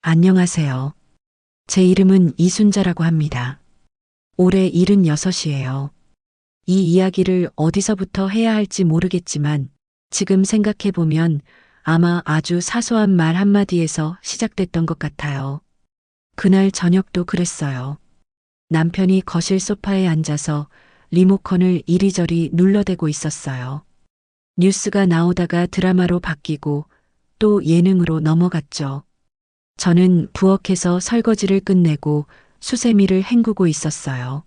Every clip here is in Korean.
안녕하세요. 제 이름은 이순자라고 합니다. 올해 76이에요. 이 이야기를 어디서부터 해야 할지 모르겠지만 지금 생각해보면 아마 아주 사소한 말 한마디에서 시작됐던 것 같아요. 그날 저녁도 그랬어요. 남편이 거실 소파에 앉아서 리모컨을 이리저리 눌러대고 있었어요. 뉴스가 나오다가 드라마로 바뀌고 또 예능으로 넘어갔죠. 저는 부엌에서 설거지를 끝내고 수세미를 헹구고 있었어요.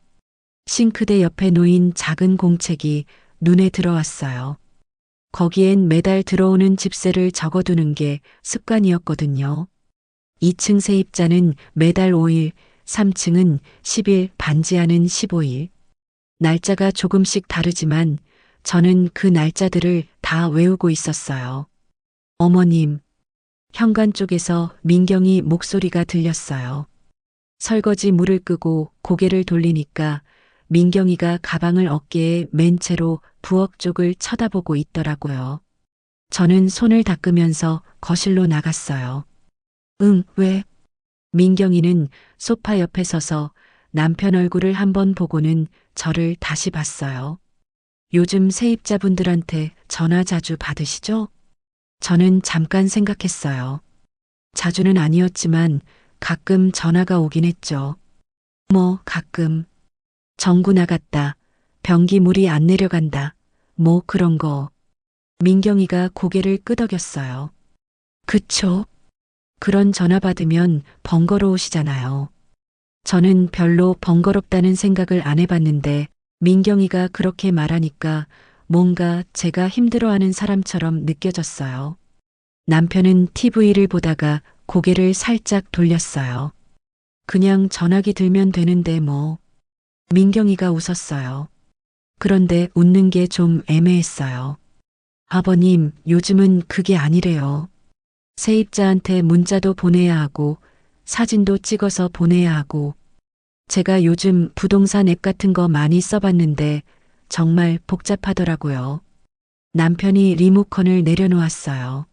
싱크대 옆에 놓인 작은 공책이 눈에 들어왔어요. 거기엔 매달 들어오는 집세를 적어두는 게 습관이었거든요. 2층 세입자는 매달 5일, 3층은 10일, 반지하는 15일. 날짜가 조금씩 다르지만 저는 그 날짜들을 다 외우고 있었어요. 어머님, 현관 쪽에서 민경이 목소리가 들렸어요. 설거지 물을 끄고 고개를 돌리니까 민경이가 가방을 어깨에 맨 채로 부엌 쪽을 쳐다보고 있더라고요. 저는 손을 닦으면서 거실로 나갔어요. 응, 왜? 민경이는 소파 옆에 서서 남편 얼굴을 한번 보고는 저를 다시 봤어요. 요즘 세입자분들한테 전화 자주 받으시죠? 저는 잠깐 생각했어요. 자주는 아니었지만 가끔 전화가 오긴 했죠. 가끔. 전구 나갔다. 변기 물이 안 내려간다. 그런 거. 민경이가 고개를 끄덕였어요. 그쵸? 그런 전화 받으면 번거로우시잖아요. 저는 별로 번거롭다는 생각을 안 해봤는데 민경이가 그렇게 말하니까 뭔가 제가 힘들어하는 사람처럼 느껴졌어요. 남편은 TV를 보다가 고개를 살짝 돌렸어요. 그냥 전화기 들면 되는데 뭐. 민경이가 웃었어요. 그런데 웃는 게 좀 애매했어요. 아버님, 요즘은 그게 아니래요. 세입자한테 문자도 보내야 하고 사진도 찍어서 보내야 하고 제가 요즘 부동산 앱 같은 거 많이 써봤는데 정말 복잡하더라고요. 남편이 리모컨을 내려놓았어요.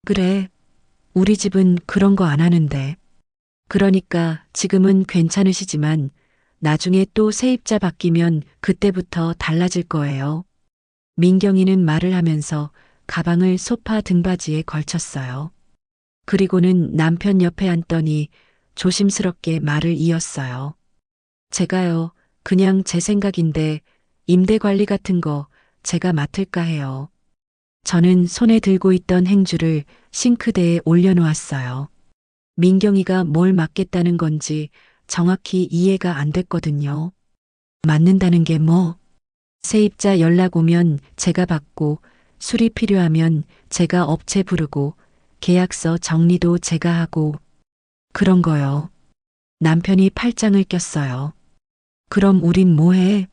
그래, 우리 집은 그런 거 안 하는데. 그러니까 지금은 괜찮으시지만 나중에 또 세입자 바뀌면 그때부터 달라질 거예요. 민경이는 말을 하면서 가방을 소파 등받이에 걸쳤어요. 그리고는 남편 옆에 앉더니 조심스럽게 말을 이었어요. 제가요, 그냥 제 생각인데 임대 관리 같은 거 제가 맡을까 해요. 저는 손에 들고 있던 행주를 싱크대에 올려놓았어요. 민경이가 뭘 맡겠다는 건지 정확히 이해가 안 됐거든요. 맡는다는 게 뭐? 세입자 연락 오면 제가 받고 수리 필요하면 제가 업체 부르고 계약서 정리도 제가 하고 그런 거요. 남편이 팔짱을 꼈어요. 그럼 우린 뭐해?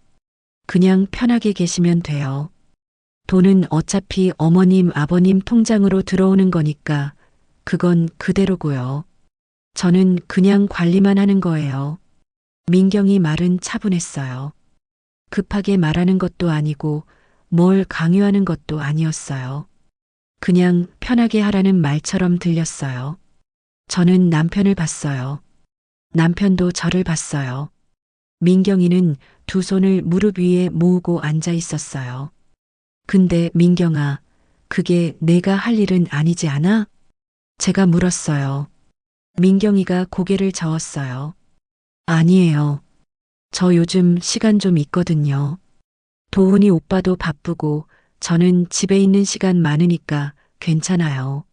그냥 편하게 계시면 돼요. 돈은 어차피 어머님, 아버님 통장으로 들어오는 거니까 그건 그대로고요. 저는 그냥 관리만 하는 거예요. 민경이 말은 차분했어요. 급하게 말하는 것도 아니고 뭘 강요하는 것도 아니었어요. 그냥 편하게 하라는 말처럼 들렸어요. 저는 남편을 봤어요. 남편도 저를 봤어요. 민경이는 두 손을 무릎 위에 모으고 앉아 있었어요. 근데 민경아, 그게 내가 할 일은 아니지 않아? 제가 물었어요. 민경이가 고개를 저었어요. 아니에요. 저 요즘 시간 좀 있거든요. 도훈이 오빠도 바쁘고 저는 집에 있는 시간 많으니까 괜찮아요.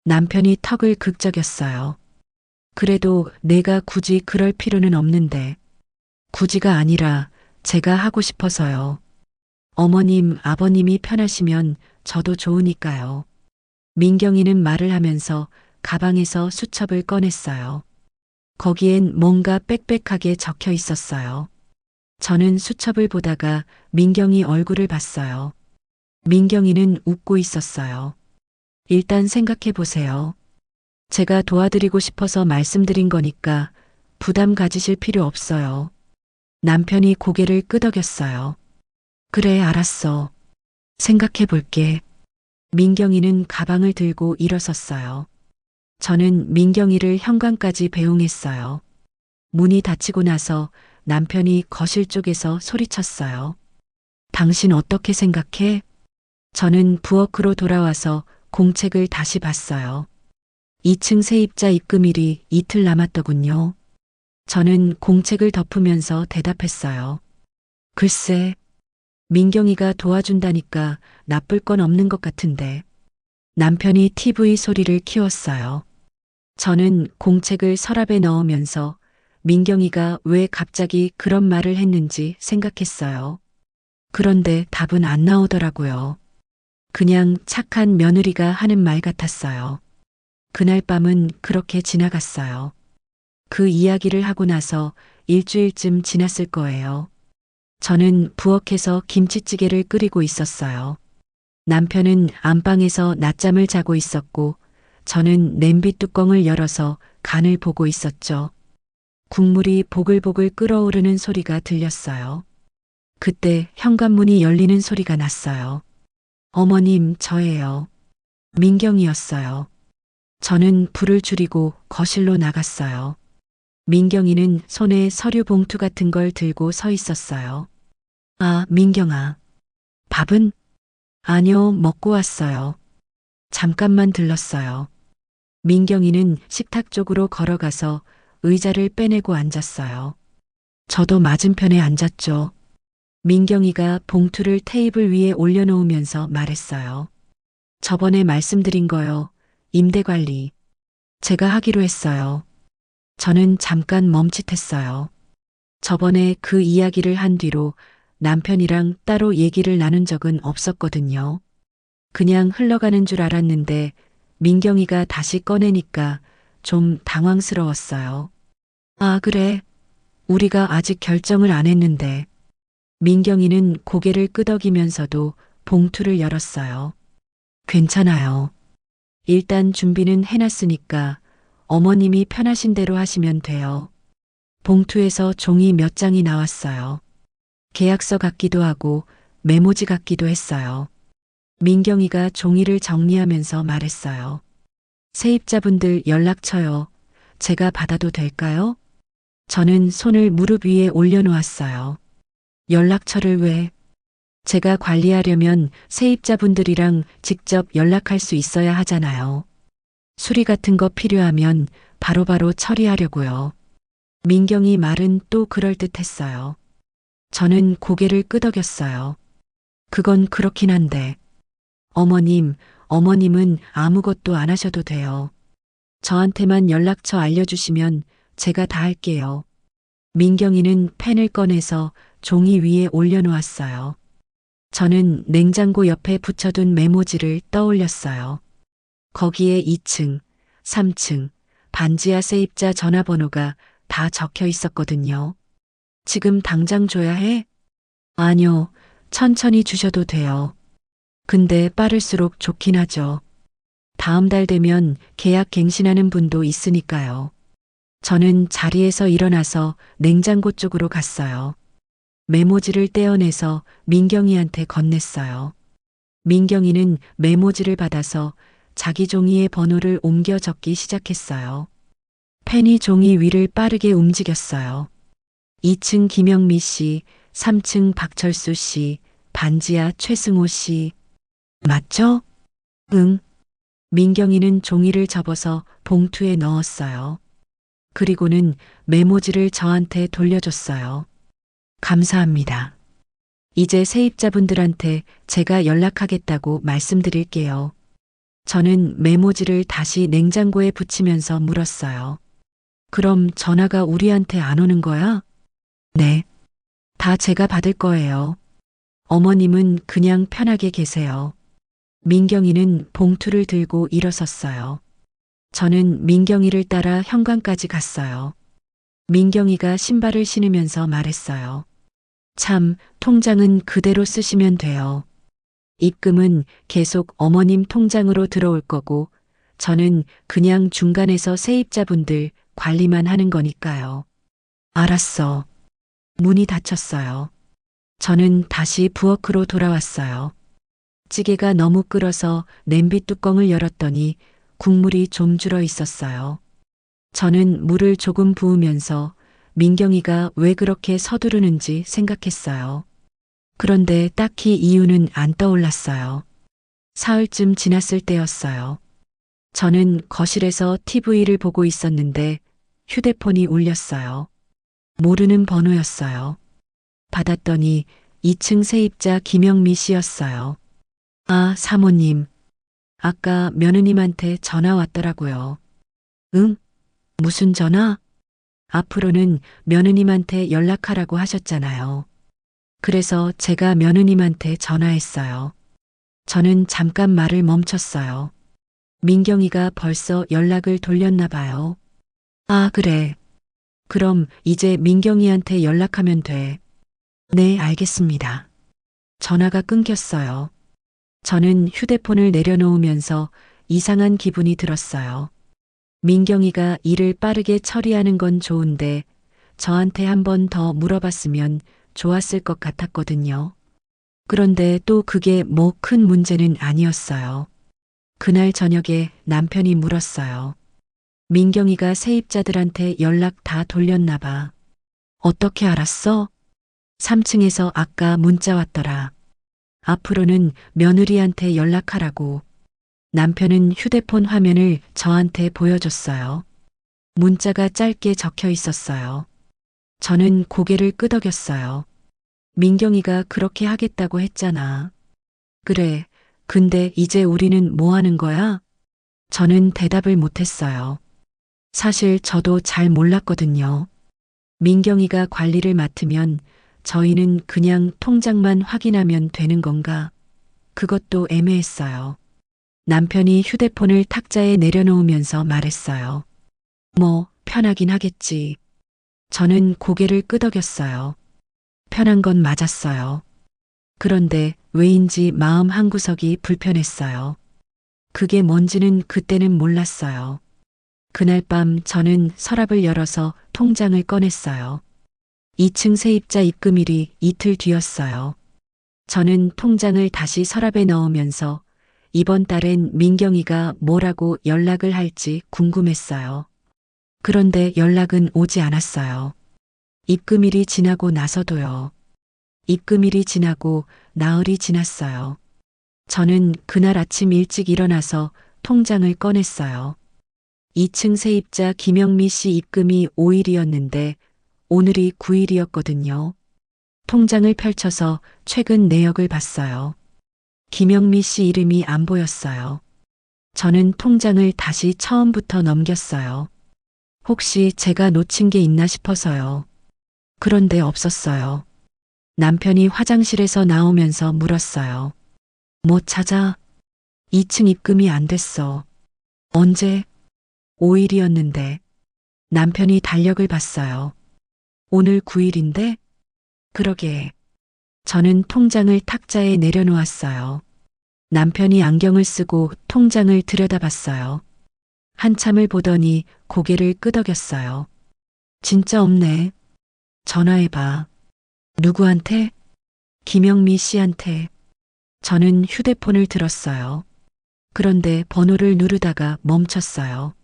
남편이 턱을 극적였어요. 그래도 내가 굳이 그럴 필요는 없는데. 굳이가 아니라 제가 하고 싶어서요. 어머님, 아버님이 편하시면 저도 좋으니까요. 민경이는 말을 하면서 가방에서 수첩을 꺼냈어요. 거기엔 뭔가 빽빽하게 적혀 있었어요. 저는 수첩을 보다가 민경이 얼굴을 봤어요. 민경이는 웃고 있었어요. 일단 생각해 보세요. 제가 도와드리고 싶어서 말씀드린 거니까 부담 가지실 필요 없어요. 남편이 고개를 끄덕였어요. 그래, 알았어. 생각해 볼게. 민경이는 가방을 들고 일어섰어요. 저는 민경이를 현관까지 배웅했어요. 문이 닫히고 나서 남편이 거실 쪽에서 소리쳤어요. 당신 어떻게 생각해? 저는 부엌으로 돌아와서 공책을 다시 봤어요. 2층 세입자 입금일이 이틀 남았더군요. 저는 공책을 덮으면서 대답했어요. 글쎄, 민경이가 도와준다니까 나쁠 건 없는 것 같은데. 남편이 TV 소리를 키웠어요. 저는 공책을 서랍에 넣으면서 민경이가 왜 갑자기 그런 말을 했는지 생각했어요. 그런데 답은 안 나오더라고요. 그냥 착한 며느리가 하는 말 같았어요. 그날 밤은 그렇게 지나갔어요. 그 이야기를 하고 나서 일주일쯤 지났을 거예요. 저는 부엌에서 김치찌개를 끓이고 있었어요. 남편은 안방에서 낮잠을 자고 있었고 저는 냄비 뚜껑을 열어서 간을 보고 있었죠. 국물이 보글보글 끓어오르는 소리가 들렸어요. 그때 현관문이 열리는 소리가 났어요. 어머님, 저예요. 민경이었어요. 저는 불을 줄이고 거실로 나갔어요. 민경이는 손에 서류 봉투 같은 걸 들고 서 있었어요. 아, 민경아. 밥은? 아니요, 먹고 왔어요. 잠깐만 들렀어요. 민경이는 식탁 쪽으로 걸어가서 의자를 빼내고 앉았어요. 저도 맞은편에 앉았죠. 민경이가 봉투를 테이블 위에 올려놓으면서 말했어요. 저번에 말씀드린 거요. 임대관리. 제가 하기로 했어요. 저는 잠깐 멈칫했어요. 저번에 그 이야기를 한 뒤로 남편이랑 따로 얘기를 나눈 적은 없었거든요. 그냥 흘러가는 줄 알았는데 민경이가 다시 꺼내니까 좀 당황스러웠어요. 아, 그래. 우리가 아직 결정을 안 했는데. 민경이는 고개를 끄덕이면서도 봉투를 열었어요. 괜찮아요. 일단 준비는 해놨으니까 어머님이 편하신 대로 하시면 돼요. 봉투에서 종이 몇 장이 나왔어요. 계약서 같기도 하고 메모지 같기도 했어요. 민경이가 종이를 정리하면서 말했어요. 세입자분들 연락처요. 제가 받아도 될까요? 저는 손을 무릎 위에 올려놓았어요. 연락처를 왜? 제가 관리하려면 세입자분들이랑 직접 연락할 수 있어야 하잖아요. 수리 같은 거 필요하면 바로바로 처리하려고요. 민경이 말은 또 그럴듯했어요. 저는 고개를 끄덕였어요. 그건 그렇긴 한데. 어머님은 아무것도 안 하셔도 돼요. 저한테만 연락처 알려주시면 제가 다 할게요. 민경이는 펜을 꺼내서 종이 위에 올려놓았어요. 저는 냉장고 옆에 붙여둔 메모지를 떠올렸어요. 거기에 2층, 3층, 반지하 세입자 전화번호가 다 적혀 있었거든요. 지금 당장 줘야 해? 아니요, 천천히 주셔도 돼요. 근데 빠를수록 좋긴 하죠. 다음 달 되면 계약 갱신하는 분도 있으니까요. 저는 자리에서 일어나서 냉장고 쪽으로 갔어요. 메모지를 떼어내서 민경이한테 건넸어요. 민경이는 메모지를 받아서 자기 종이에 번호를 옮겨 적기 시작했어요. 펜이 종이 위를 빠르게 움직였어요. 2층 김영미 씨, 3층 박철수 씨, 반지하 최승호 씨. 맞죠? 응. 민경이는 종이를 접어서 봉투에 넣었어요. 그리고는 메모지를 저한테 돌려줬어요. 감사합니다. 이제 세입자분들한테 제가 연락하겠다고 말씀드릴게요. 저는 메모지를 다시 냉장고에 붙이면서 물었어요. 그럼 전화가 우리한테 안 오는 거야? 네. 다 제가 받을 거예요. 어머님은 그냥 편하게 계세요. 민경이는 봉투를 들고 일어섰어요. 저는 민경이를 따라 현관까지 갔어요. 민경이가 신발을 신으면서 말했어요. 참, 통장은 그대로 쓰시면 돼요. 입금은 계속 어머님 통장으로 들어올 거고, 저는 그냥 중간에서 세입자분들 관리만 하는 거니까요. 알았어. 문이 닫혔어요. 저는 다시 부엌으로 돌아왔어요. 찌개가 너무 끓어서 냄비 뚜껑을 열었더니 국물이 좀 줄어 있었어요. 저는 물을 조금 부으면서 민경이가 왜 그렇게 서두르는지 생각했어요. 그런데 딱히 이유는 안 떠올랐어요. 사흘쯤 지났을 때였어요. 저는 거실에서 TV를 보고 있었는데 휴대폰이 울렸어요. 모르는 번호였어요. 받았더니 2층 세입자 김영미 씨였어요. 아, 사모님. 아까 며느님한테 전화 왔더라고요. 응? 무슨 전화? 앞으로는 며느님한테 연락하라고 하셨잖아요. 그래서 제가 며느님한테 전화했어요. 저는 잠깐 말을 멈췄어요. 민경이가 벌써 연락을 돌렸나 봐요. 아, 그래. 그럼 이제 민경이한테 연락하면 돼. 네, 알겠습니다. 전화가 끊겼어요. 저는 휴대폰을 내려놓으면서 이상한 기분이 들었어요. 민경이가 일을 빠르게 처리하는 건 좋은데 저한테 한 번 더 물어봤으면 좋았을 것 같았거든요. 그런데 또 그게 뭐 큰 문제는 아니었어요. 그날 저녁에 남편이 물었어요. 민경이가 세입자들한테 연락 다 돌렸나 봐. 어떻게 알았어? 3층에서 아까 문자 왔더라. 앞으로는 며느리한테 연락하라고. 남편은 휴대폰 화면을 저한테 보여줬어요. 문자가 짧게 적혀 있었어요. 저는 고개를 끄덕였어요. 민경이가 그렇게 하겠다고 했잖아. 그래, 근데 이제 우리는 뭐 하는 거야? 저는 대답을 못했어요. 사실 저도 잘 몰랐거든요. 민경이가 관리를 맡으면 저희는 그냥 통장만 확인하면 되는 건가? 그것도 애매했어요. 남편이 휴대폰을 탁자에 내려놓으면서 말했어요. 뭐, 편하긴 하겠지. 저는 고개를 끄덕였어요. 편한 건 맞았어요. 그런데 왜인지 마음 한구석이 불편했어요. 그게 뭔지는 그때는 몰랐어요. 그날 밤 저는 서랍을 열어서 통장을 꺼냈어요. 2층 세입자 입금일이 이틀 뒤였어요. 저는 통장을 다시 서랍에 넣으면서 이번 달엔 민경이가 뭐라고 연락을 할지 궁금했어요. 그런데 연락은 오지 않았어요. 입금일이 지나고 나서도요. 입금일이 지나고 나흘이 지났어요. 저는 그날 아침 일찍 일어나서 통장을 꺼냈어요. 2층 세입자 김영미 씨 입금이 5일이었는데 오늘이 9일이었거든요. 통장을 펼쳐서 최근 내역을 봤어요. 김영미 씨 이름이 안 보였어요. 저는 통장을 다시 처음부터 넘겼어요. 혹시 제가 놓친 게 있나 싶어서요. 그런데 없었어요. 남편이 화장실에서 나오면서 물었어요. 뭐 찾아? 2층 입금이 안 됐어. 언제? 5일이었는데. 남편이 달력을 봤어요. 오늘 9일인데? 그러게. 저는 통장을 탁자에 내려놓았어요. 남편이 안경을 쓰고 통장을 들여다봤어요. 한참을 보더니 고개를 끄덕였어요. 진짜 없네. 전화해봐. 누구한테? 김영미 씨한테. 저는 휴대폰을 들었어요. 그런데 번호를 누르다가 멈췄어요.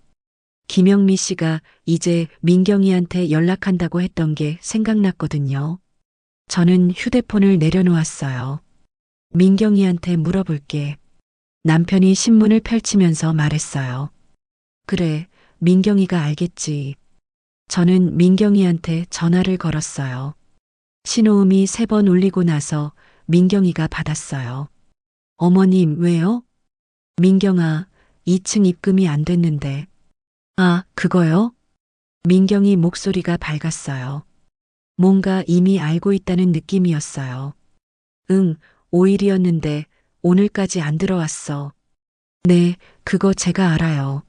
김영미 씨가 이제 민경이한테 연락한다고 했던 게 생각났거든요. 저는 휴대폰을 내려놓았어요. 민경이한테 물어볼게. 남편이 신문을 펼치면서 말했어요. 그래, 민경이가 알겠지. 저는 민경이한테 전화를 걸었어요. 신호음이 3번 울리고 나서 민경이가 받았어요. 어머님, 왜요? 민경아, 2층 입금이 안 됐는데. 아, 그거요? 민경이 목소리가 밝았어요. 뭔가 이미 알고 있다는 느낌이었어요. 응, 5일이었는데 오늘까지 안 들어왔어. 네, 그거 제가 알아요.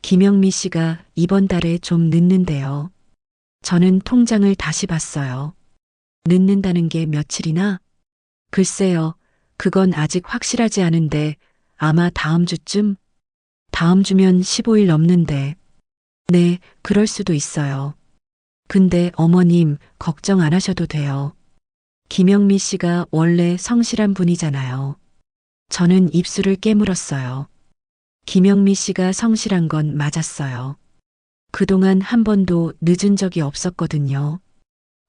김영미 씨가 이번 달에 좀 늦는데요. 저는 통장을 다시 봤어요. 늦는다는 게 며칠이나? 글쎄요, 그건 아직 확실하지 않은데 아마 다음 주쯤? 다음 주면 15일 넘는데. 네, 그럴 수도 있어요. 근데 어머님 걱정 안 하셔도 돼요. 김영미 씨가 원래 성실한 분이잖아요. 저는 입술을 깨물었어요. 김영미 씨가 성실한 건 맞았어요. 그동안 한 번도 늦은 적이 없었거든요.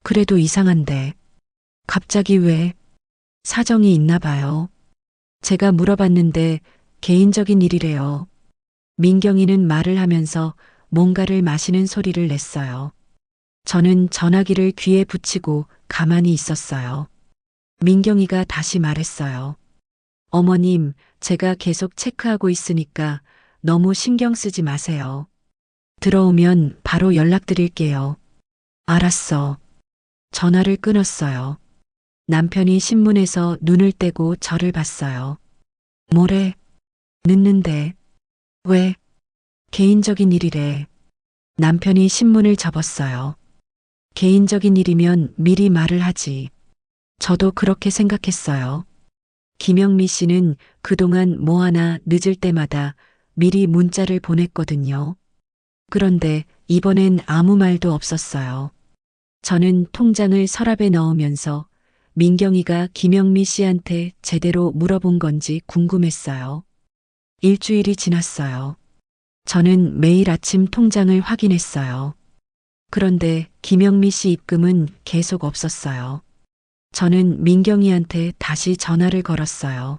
그래도 이상한데 갑자기 왜 사정이 있나 봐요. 제가 물어봤는데 개인적인 일이래요. 민경이는 말을 하면서 뭔가를 마시는 소리를 냈어요. 저는 전화기를 귀에 붙이고 가만히 있었어요. 민경이가 다시 말했어요. 어머님, 제가 계속 체크하고 있으니까 너무 신경 쓰지 마세요. 들어오면 바로 연락드릴게요. 알았어. 전화를 끊었어요. 남편이 신문에서 눈을 떼고 저를 봤어요. 뭐래? 늦는데. 왜? 개인적인 일이래. 남편이 신문을 접었어요. 개인적인 일이면 미리 말을 하지. 저도 그렇게 생각했어요. 김영미 씨는 그동안 뭐 하나 늦을 때마다 미리 문자를 보냈거든요. 그런데 이번엔 아무 말도 없었어요. 저는 통장을 서랍에 넣으면서 민경이가 김영미 씨한테 제대로 물어본 건지 궁금했어요. 일주일이 지났어요. 저는 매일 아침 통장을 확인했어요. 그런데 김영미 씨 입금은 계속 없었어요. 저는 민경이한테 다시 전화를 걸었어요.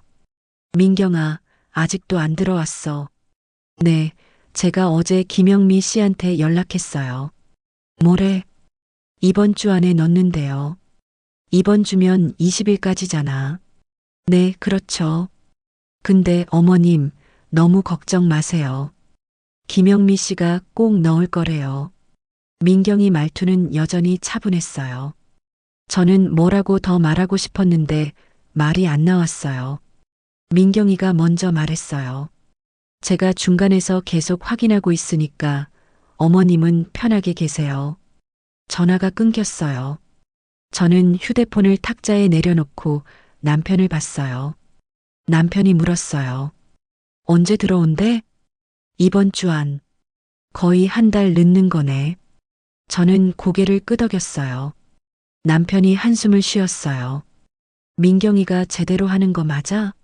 민경아, 아직도 안 들어왔어. 네, 제가 어제 김영미 씨한테 연락했어요. 뭐래? 이번 주 안에 넣는데요. 이번 주면 20일까지잖아. 네, 그렇죠. 근데 어머님, 너무 걱정 마세요. 김영미 씨가 꼭 넣을 거래요. 민경이 말투는 여전히 차분했어요. 저는 뭐라고 더 말하고 싶었는데 말이 안 나왔어요. 민경이가 먼저 말했어요. 제가 중간에서 계속 확인하고 있으니까 어머님은 편하게 계세요. 전화가 끊겼어요. 저는 휴대폰을 탁자에 내려놓고 남편을 봤어요. 남편이 물었어요. 언제 들어온대? 이번 주 안. 거의 한 달 늦는 거네. 저는 고개를 끄덕였어요. 남편이 한숨을 쉬었어요. 민경이가 제대로 하는 거 맞아?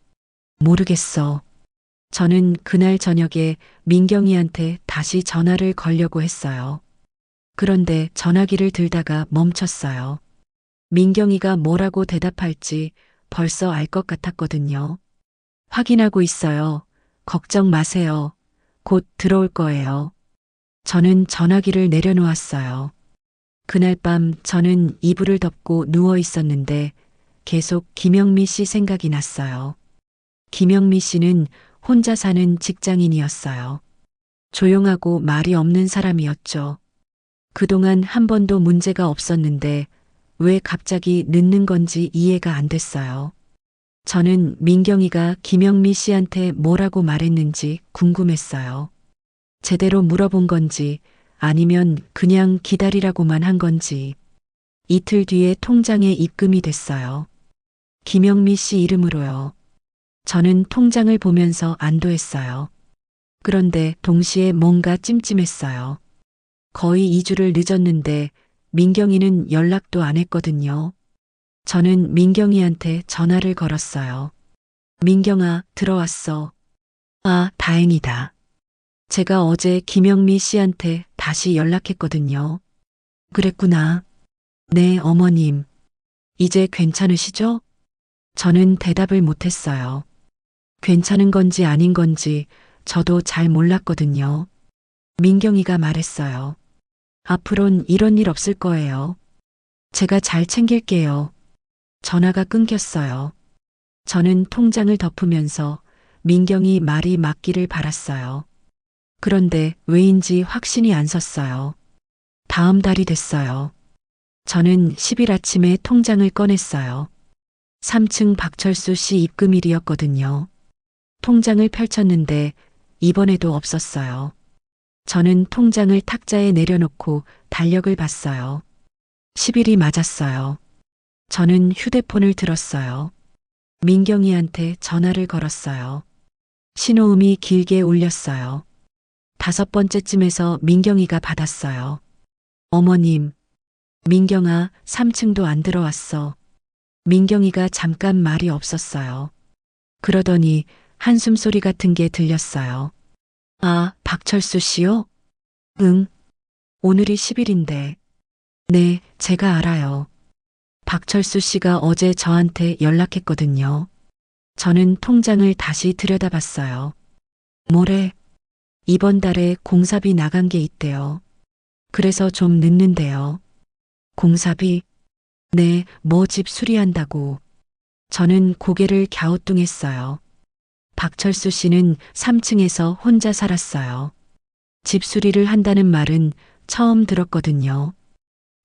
모르겠어. 저는 그날 저녁에 민경이한테 다시 전화를 걸려고 했어요. 그런데 전화기를 들다가 멈췄어요. 민경이가 뭐라고 대답할지 벌써 알 것 같았거든요. 확인하고 있어요. 걱정 마세요. 곧 들어올 거예요. 저는 전화기를 내려놓았어요. 그날 밤 저는 이불을 덮고 누워 있었는데 계속 김영미 씨 생각이 났어요. 김영미 씨는 혼자 사는 직장인이었어요. 조용하고 말이 없는 사람이었죠. 그동안 한 번도 문제가 없었는데 왜 갑자기 늦는 건지 이해가 안 됐어요. 저는 민경이가 김영미 씨한테 뭐라고 말했는지 궁금했어요. 제대로 물어본 건지 아니면 그냥 기다리라고만 한 건지. 이틀 뒤에 통장에 입금이 됐어요. 김영미 씨 이름으로요. 저는 통장을 보면서 안도했어요. 그런데 동시에 뭔가 찜찜했어요. 거의 2주를 늦었는데 민경이는 연락도 안 했거든요. 저는 민경이한테 전화를 걸었어요. 민경아, 들어왔어. 아, 다행이다. 제가 어제 김영미 씨한테 다시 연락했거든요. 그랬구나. 네, 어머님. 이제 괜찮으시죠? 저는 대답을 못했어요. 괜찮은 건지 아닌 건지 저도 잘 몰랐거든요. 민경이가 말했어요. 앞으론 이런 일 없을 거예요. 제가 잘 챙길게요. 전화가 끊겼어요. 저는 통장을 덮으면서 민경이 말이 맞기를 바랐어요. 그런데 왜인지 확신이 안 섰어요. 다음 달이 됐어요. 저는 10일 아침에 통장을 꺼냈어요. 3층 박철수 씨 입금일이었거든요. 통장을 펼쳤는데 이번에도 없었어요. 저는 통장을 탁자에 내려놓고 달력을 봤어요. 10일이 맞았어요. 저는 휴대폰을 들었어요. 민경이한테 전화를 걸었어요. 신호음이 길게 울렸어요. 5번째쯤에서 민경이가 받았어요. 어머님, 민경아, 3층도 안 들어왔어. 민경이가 잠깐 말이 없었어요. 그러더니 한숨 소리 같은 게 들렸어요. 아, 박철수 씨요? 응, 오늘이 10일인데. 네, 제가 알아요. 박철수 씨가 어제 저한테 연락했거든요. 저는 통장을 다시 들여다봤어요. 뭐래? 이번 달에 공사비 나간 게 있대요. 그래서 좀 늦는데요. 공사비? 네, 뭐 집 수리한다고. 저는 고개를 갸우뚱했어요. 박철수 씨는 3층에서 혼자 살았어요. 집 수리를 한다는 말은 처음 들었거든요.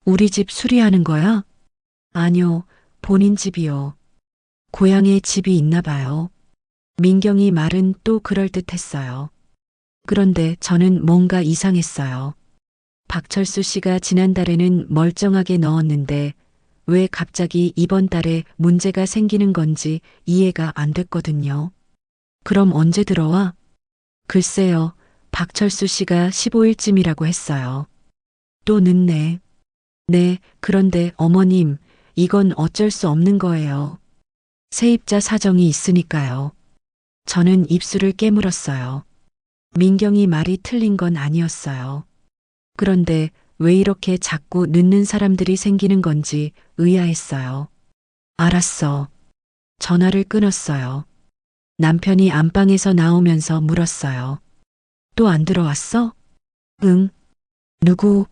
우리 집 수리하는 거야? 아니요, 본인 집이요. 고향에 집이 있나 봐요. 민경이 말은 또 그럴듯했어요. 그런데 저는 뭔가 이상했어요. 박철수 씨가 지난달에는 멀쩡하게 넣었는데 왜 갑자기 이번 달에 문제가 생기는 건지 이해가 안 됐거든요. 그럼 언제 들어와? 글쎄요, 박철수 씨가 15일쯤이라고 했어요. 또 늦네. 네, 그런데 어머님, 이건 어쩔 수 없는 거예요. 세입자 사정이 있으니까요. 저는 입술을 깨물었어요. 민경이 말이 틀린 건 아니었어요. 그런데 왜 이렇게 자꾸 늦는 사람들이 생기는 건지 의아했어요. 알았어. 전화를 끊었어요. 남편이 안방에서 나오면서 물었어요. 또 안 들어왔어? 응. 누구?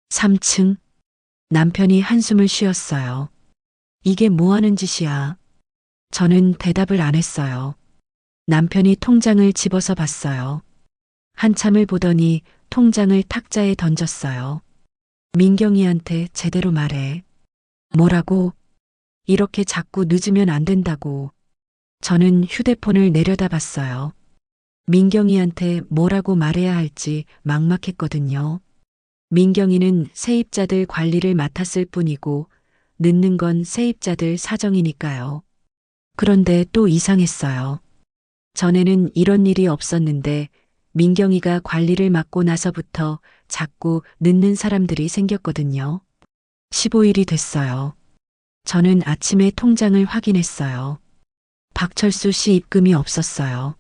3층. 남편이 한숨을 쉬었어요. 이게 뭐 하는 짓이야? 저는 대답을 안 했어요. 남편이 통장을 집어서 봤어요. 한참을 보더니 통장을 탁자에 던졌어요. 민경이한테 제대로 말해. 뭐라고? 이렇게 자꾸 늦으면 안 된다고. 저는 휴대폰을 내려다봤어요. 민경이한테 뭐라고 말해야 할지 막막했거든요. 민경이는 세입자들 관리를 맡았을 뿐이고 늦는 건 세입자들 사정이니까요. 그런데 또 이상했어요. 전에는 이런 일이 없었는데 민경이가 관리를 맡고 나서부터 자꾸 늦는 사람들이 생겼거든요. 15일이 됐어요. 저는 아침에 통장을 확인했어요. 박철수 씨 입금이 없었어요.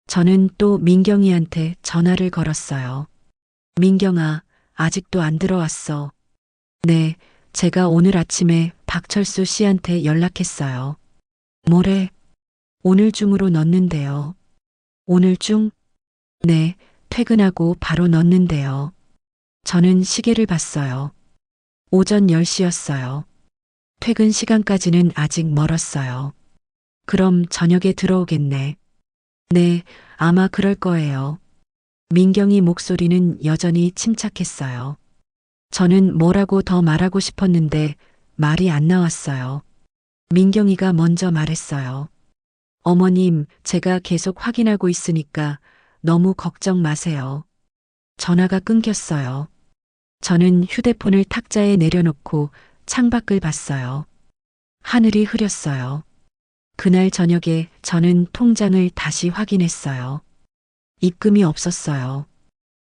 저는 또 민경이한테 전화를 걸었어요. 민경아, 아직도 안 들어왔어. 네, 제가 오늘 아침에 박철수 씨한테 연락했어요. 뭐래? 오늘 중으로 넣는데요. 오늘 중? 네, 퇴근하고 바로 넣는데요. 저는 시계를 봤어요. 오전 10시였어요. 퇴근 시간까지는 아직 멀었어요. 그럼 저녁에 들어오겠네. 네, 아마 그럴 거예요. 민경이 목소리는 여전히 침착했어요. 저는 뭐라고 더 말하고 싶었는데 말이 안 나왔어요. 민경이가 먼저 말했어요. 어머님, 제가 계속 확인하고 있으니까 너무 걱정 마세요. 전화가 끊겼어요. 저는 휴대폰을 탁자에 내려놓고 창밖을 봤어요. 하늘이 흐렸어요. 그날 저녁에 저는 통장을 다시 확인했어요. 입금이 없었어요.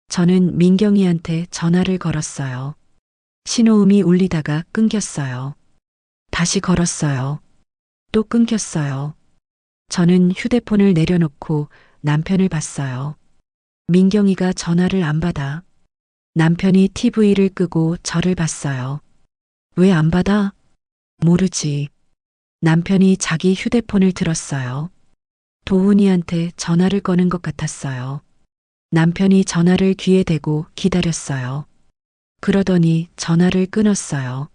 저는 민경이한테 전화를 걸었어요. 신호음이 울리다가 끊겼어요. 다시 걸었어요. 또 끊겼어요. 저는 휴대폰을 내려놓고 남편을 봤어요. 민경이가 전화를 안 받아. 남편이 TV를 끄고 저를 봤어요. 왜 안 받아? 모르지. 남편이 자기 휴대폰을 들었어요. 도훈이한테 전화를 거는 것 같았어요. 남편이 전화를 귀에 대고 기다렸어요. 그러더니 전화를 끊었어요.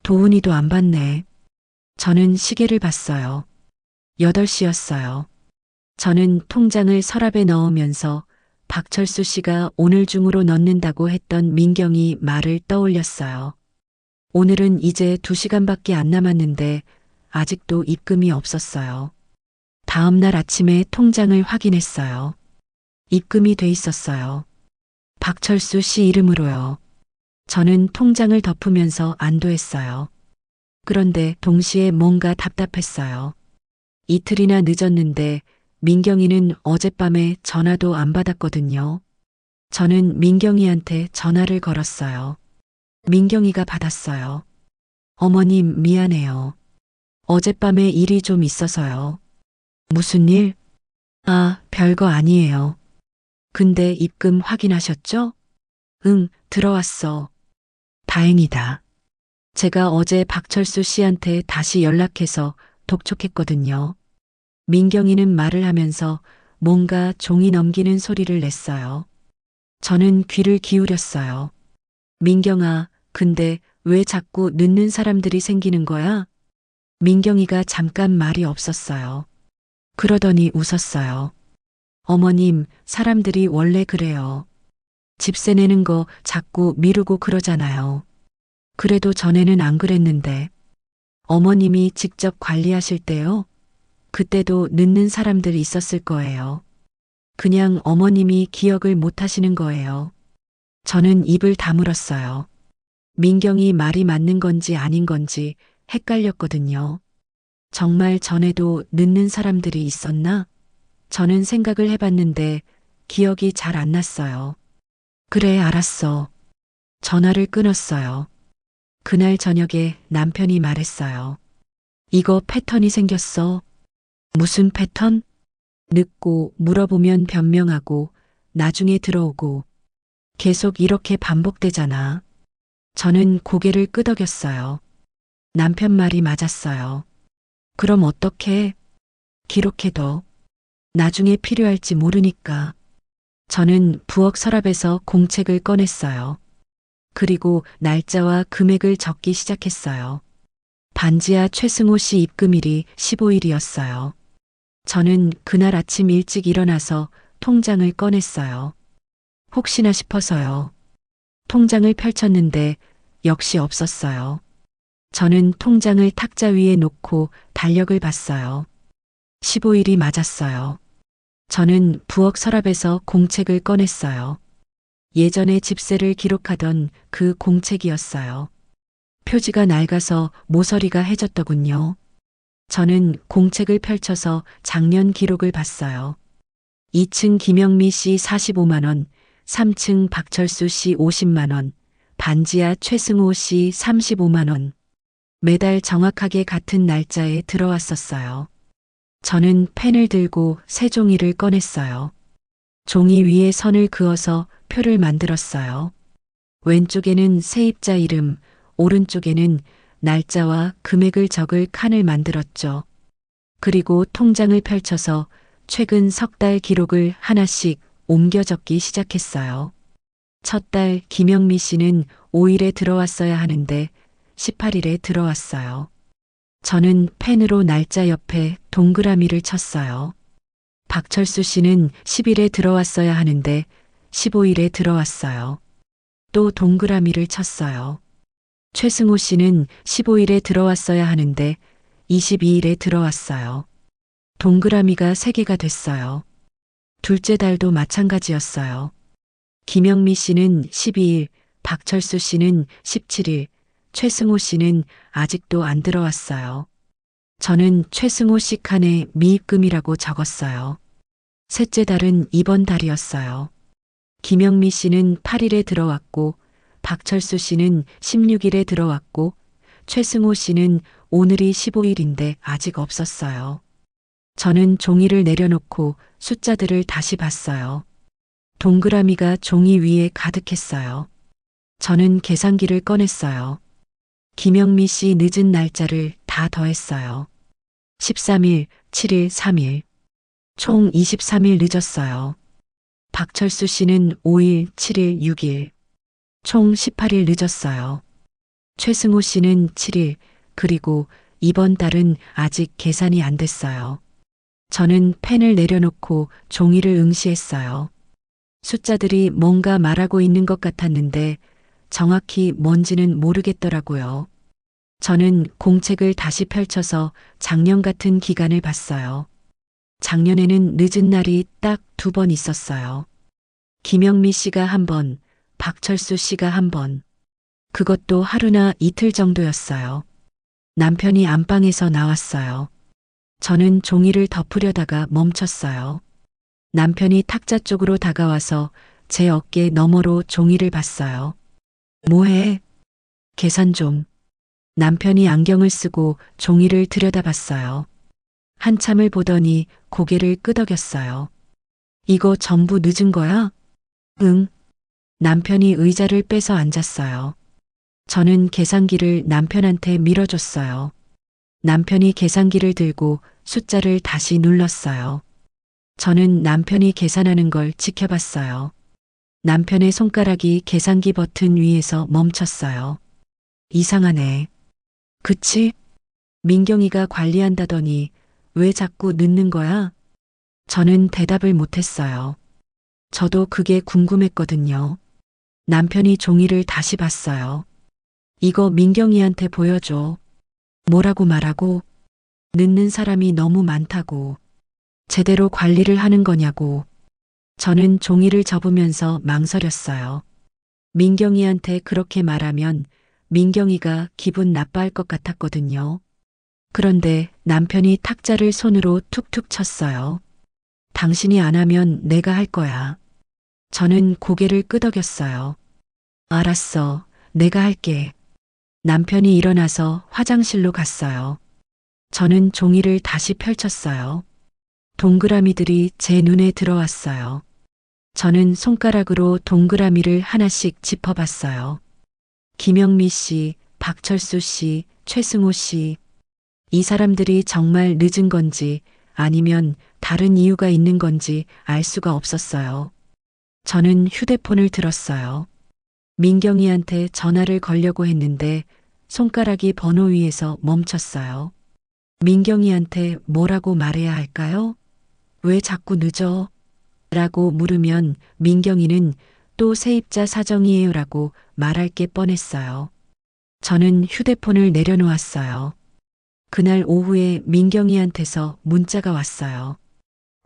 도훈이도 안 받네. 저는 시계를 봤어요. 8시였어요. 저는 통장을 서랍에 넣으면서 박철수 씨가 오늘 중으로 넣는다고 했던 민경이 말을 떠올렸어요. 오늘은 이제 2시간밖에 안 남았는데 아직도 입금이 없었어요. 다음 날 아침에 통장을 확인했어요. 입금이 돼 있었어요. 박철수 씨 이름으로요. 저는 통장을 덮으면서 안도했어요. 그런데 동시에 뭔가 답답했어요. 이틀이나 늦었는데 민경이는 어젯밤에 전화도 안 받았거든요. 저는 민경이한테 전화를 걸었어요. 민경이가 받았어요. 어머님 미안해요. 어젯밤에 일이 좀 있어서요. 무슨 일? 아, 별거 아니에요. 근데 입금 확인하셨죠? 응, 들어왔어. 다행이다. 제가 어제 박철수 씨한테 다시 연락해서 독촉했거든요. 민경이는 말을 하면서 뭔가 종이 넘기는 소리를 냈어요. 저는 귀를 기울였어요. 민경아, 근데 왜 자꾸 늦는 사람들이 생기는 거야? 민경이가 잠깐 말이 없었어요. 그러더니 웃었어요. 어머님, 사람들이 원래 그래요. 집세 내는 거 자꾸 미루고 그러잖아요. 그래도 전에는 안 그랬는데. 어머님이 직접 관리하실 때요? 그때도 늦는 사람들 있었을 거예요. 그냥 어머님이 기억을 못 하시는 거예요. 저는 입을 다물었어요. 민경이 말이 맞는 건지 아닌 건지 헷갈렸거든요. 정말 전에도 늦는 사람들이 있었나? 저는 생각을 해봤는데 기억이 잘 안 났어요. 그래, 알았어. 전화를 끊었어요. 그날 저녁에 남편이 말했어요. 이거 패턴이 생겼어. 무슨 패턴? 늦고 물어보면 변명하고 나중에 들어오고 계속 이렇게 반복되잖아. 저는 고개를 끄덕였어요. 남편 말이 맞았어요. 그럼 어떻게? 기록해둬. 나중에 필요할지 모르니까. 저는 부엌 서랍에서 공책을 꺼냈어요. 그리고 날짜와 금액을 적기 시작했어요. 반지하 최승호 씨 입금일이 15일이었어요. 저는 그날 아침 일찍 일어나서 통장을 꺼냈어요. 혹시나 싶어서요. 통장을 펼쳤는데 역시 없었어요. 저는 통장을 탁자 위에 놓고 달력을 봤어요. 15일이 맞았어요. 저는 부엌 서랍에서 공책을 꺼냈어요. 예전에 집세를 기록하던 그 공책이었어요. 표지가 낡아서 모서리가 해졌더군요. 저는 공책을 펼쳐서 작년 기록을 봤어요. 2층 김영미 씨 45만 원, 3층 박철수 씨 50만 원, 반지하 최승호 씨 35만 원. 매달 정확하게 같은 날짜에 들어왔었어요. 저는 펜을 들고 새 종이를 꺼냈어요. 종이 위에 선을 그어서 표를 만들었어요. 왼쪽에는 세입자 이름, 오른쪽에는 날짜와 금액을 적을 칸을 만들었죠. 그리고 통장을 펼쳐서 최근 석 달 기록을 하나씩 옮겨 적기 시작했어요. 첫 달 김영미 씨는 5일에 들어왔어야 하는데 18일에 들어왔어요. 저는 펜으로 날짜 옆에 동그라미를 쳤어요. 박철수 씨는 10일에 들어왔어야 하는데 15일에 들어왔어요. 또 동그라미를 쳤어요. 최승호 씨는 15일에 들어왔어야 하는데 22일에 들어왔어요. 동그라미가 3개가 됐어요. 둘째 달도 마찬가지였어요. 김영미 씨는 12일, 박철수 씨는 17일, 최승호 씨는 아직도 안 들어왔어요. 저는 최승호 씨 칸에 미입금이라고 적었어요. 셋째 달은 이번 달이었어요. 김영미 씨는 8일에 들어왔고, 박철수 씨는 16일에 들어왔고, 최승호 씨는 오늘이 15일인데 아직 없었어요. 저는 종이를 내려놓고 숫자들을 다시 봤어요. 동그라미가 종이 위에 가득했어요. 저는 계산기를 꺼냈어요. 김영미 씨 늦은 날짜를 다 더했어요. 13일, 7일, 3일. 총 23일 늦었어요. 박철수 씨는 5일, 7일, 6일. 총 18일 늦었어요. 최승호 씨는 7일, 그리고 이번 달은 아직 계산이 안 됐어요. 저는 펜을 내려놓고 종이를 응시했어요. 숫자들이 뭔가 말하고 있는 것 같았는데 정확히 뭔지는 모르겠더라고요. 저는 공책을 다시 펼쳐서 작년 같은 기간을 봤어요. 작년에는 늦은 날이 딱 2번 있었어요. 김영미 씨가 1번, 박철수 씨가 1번. 그것도 하루나 이틀 정도였어요. 남편이 안방에서 나왔어요. 저는 종이를 덮으려다가 멈췄어요. 남편이 탁자 쪽으로 다가와서 제 어깨 너머로 종이를 봤어요. 뭐해? 계산 좀. 남편이 안경을 쓰고 종이를 들여다봤어요. 한참을 보더니 고개를 끄덕였어요. 이거 전부 늦은 거야? 응. 남편이 의자를 빼서 앉았어요. 저는 계산기를 남편한테 밀어줬어요. 남편이 계산기를 들고 숫자를 다시 눌렀어요. 저는 남편이 계산하는 걸 지켜봤어요. 남편의 손가락이 계산기 버튼 위에서 멈췄어요. 이상하네. 그치? 민경이가 관리한다더니 왜 자꾸 늦는 거야? 저는 대답을 못했어요. 저도 그게 궁금했거든요. 남편이 종이를 다시 봤어요. 이거 민경이한테 보여줘. 뭐라고 말하고? 늦는 사람이 너무 많다고. 제대로 관리를 하는 거냐고. 저는 종이를 접으면서 망설였어요. 민경이한테 그렇게 말하면 민경이가 기분 나빠할 것 같았거든요. 그런데 남편이 탁자를 손으로 툭툭 쳤어요. 당신이 안 하면 내가 할 거야. 저는 고개를 끄덕였어요. 알았어. 내가 할게. 남편이 일어나서 화장실로 갔어요. 저는 종이를 다시 펼쳤어요. 동그라미들이 제 눈에 들어왔어요. 저는 손가락으로 동그라미를 하나씩 짚어봤어요. 김영미 씨, 박철수 씨, 최승호 씨. 이 사람들이 정말 늦은 건지 아니면 다른 이유가 있는 건지 알 수가 없었어요. 저는 휴대폰을 들었어요. 민경이한테 전화를 걸려고 했는데 손가락이 번호 위에서 멈췄어요. 민경이한테 뭐라고 말해야 할까요? 왜 자꾸 늦어? 라고 물으면 민경이는 또 세입자 사정이에요 라고 말할 게 뻔했어요. 저는 휴대폰을 내려놓았어요. 그날 오후에 민경이한테서 문자가 왔어요.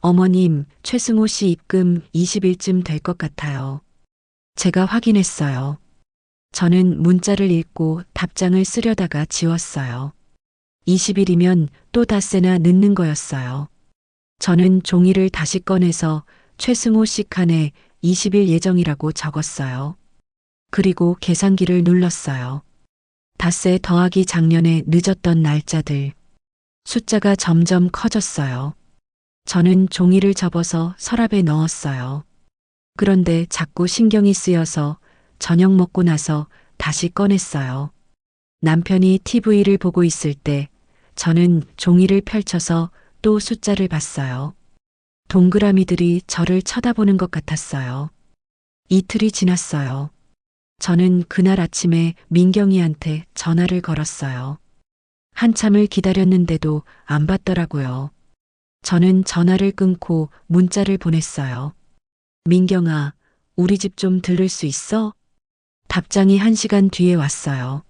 어머님, 최승호 씨 입금 20일쯤 될 것 같아요. 제가 확인했어요. 저는 문자를 읽고 답장을 쓰려다가 지웠어요. 20일이면 또 닷새나 늦는 거였어요. 저는 종이를 다시 꺼내서 최승호 씨 칸에 20일 예정이라고 적었어요. 그리고 계산기를 눌렀어요. 닷새 더하기 작년에 늦었던 날짜들. 숫자가 점점 커졌어요. 저는 종이를 접어서 서랍에 넣었어요. 그런데 자꾸 신경이 쓰여서 저녁 먹고 나서 다시 꺼냈어요. 남편이 TV를 보고 있을 때 저는 종이를 펼쳐서 또 숫자를 봤어요. 동그라미들이 저를 쳐다보는 것 같았어요. 이틀이 지났어요. 저는 그날 아침에 민경이한테 전화를 걸었어요. 한참을 기다렸는데도 안 받더라고요. 저는 전화를 끊고 문자를 보냈어요. 민경아, 우리 집 좀 들를 수 있어? 답장이 1시간 뒤에 왔어요.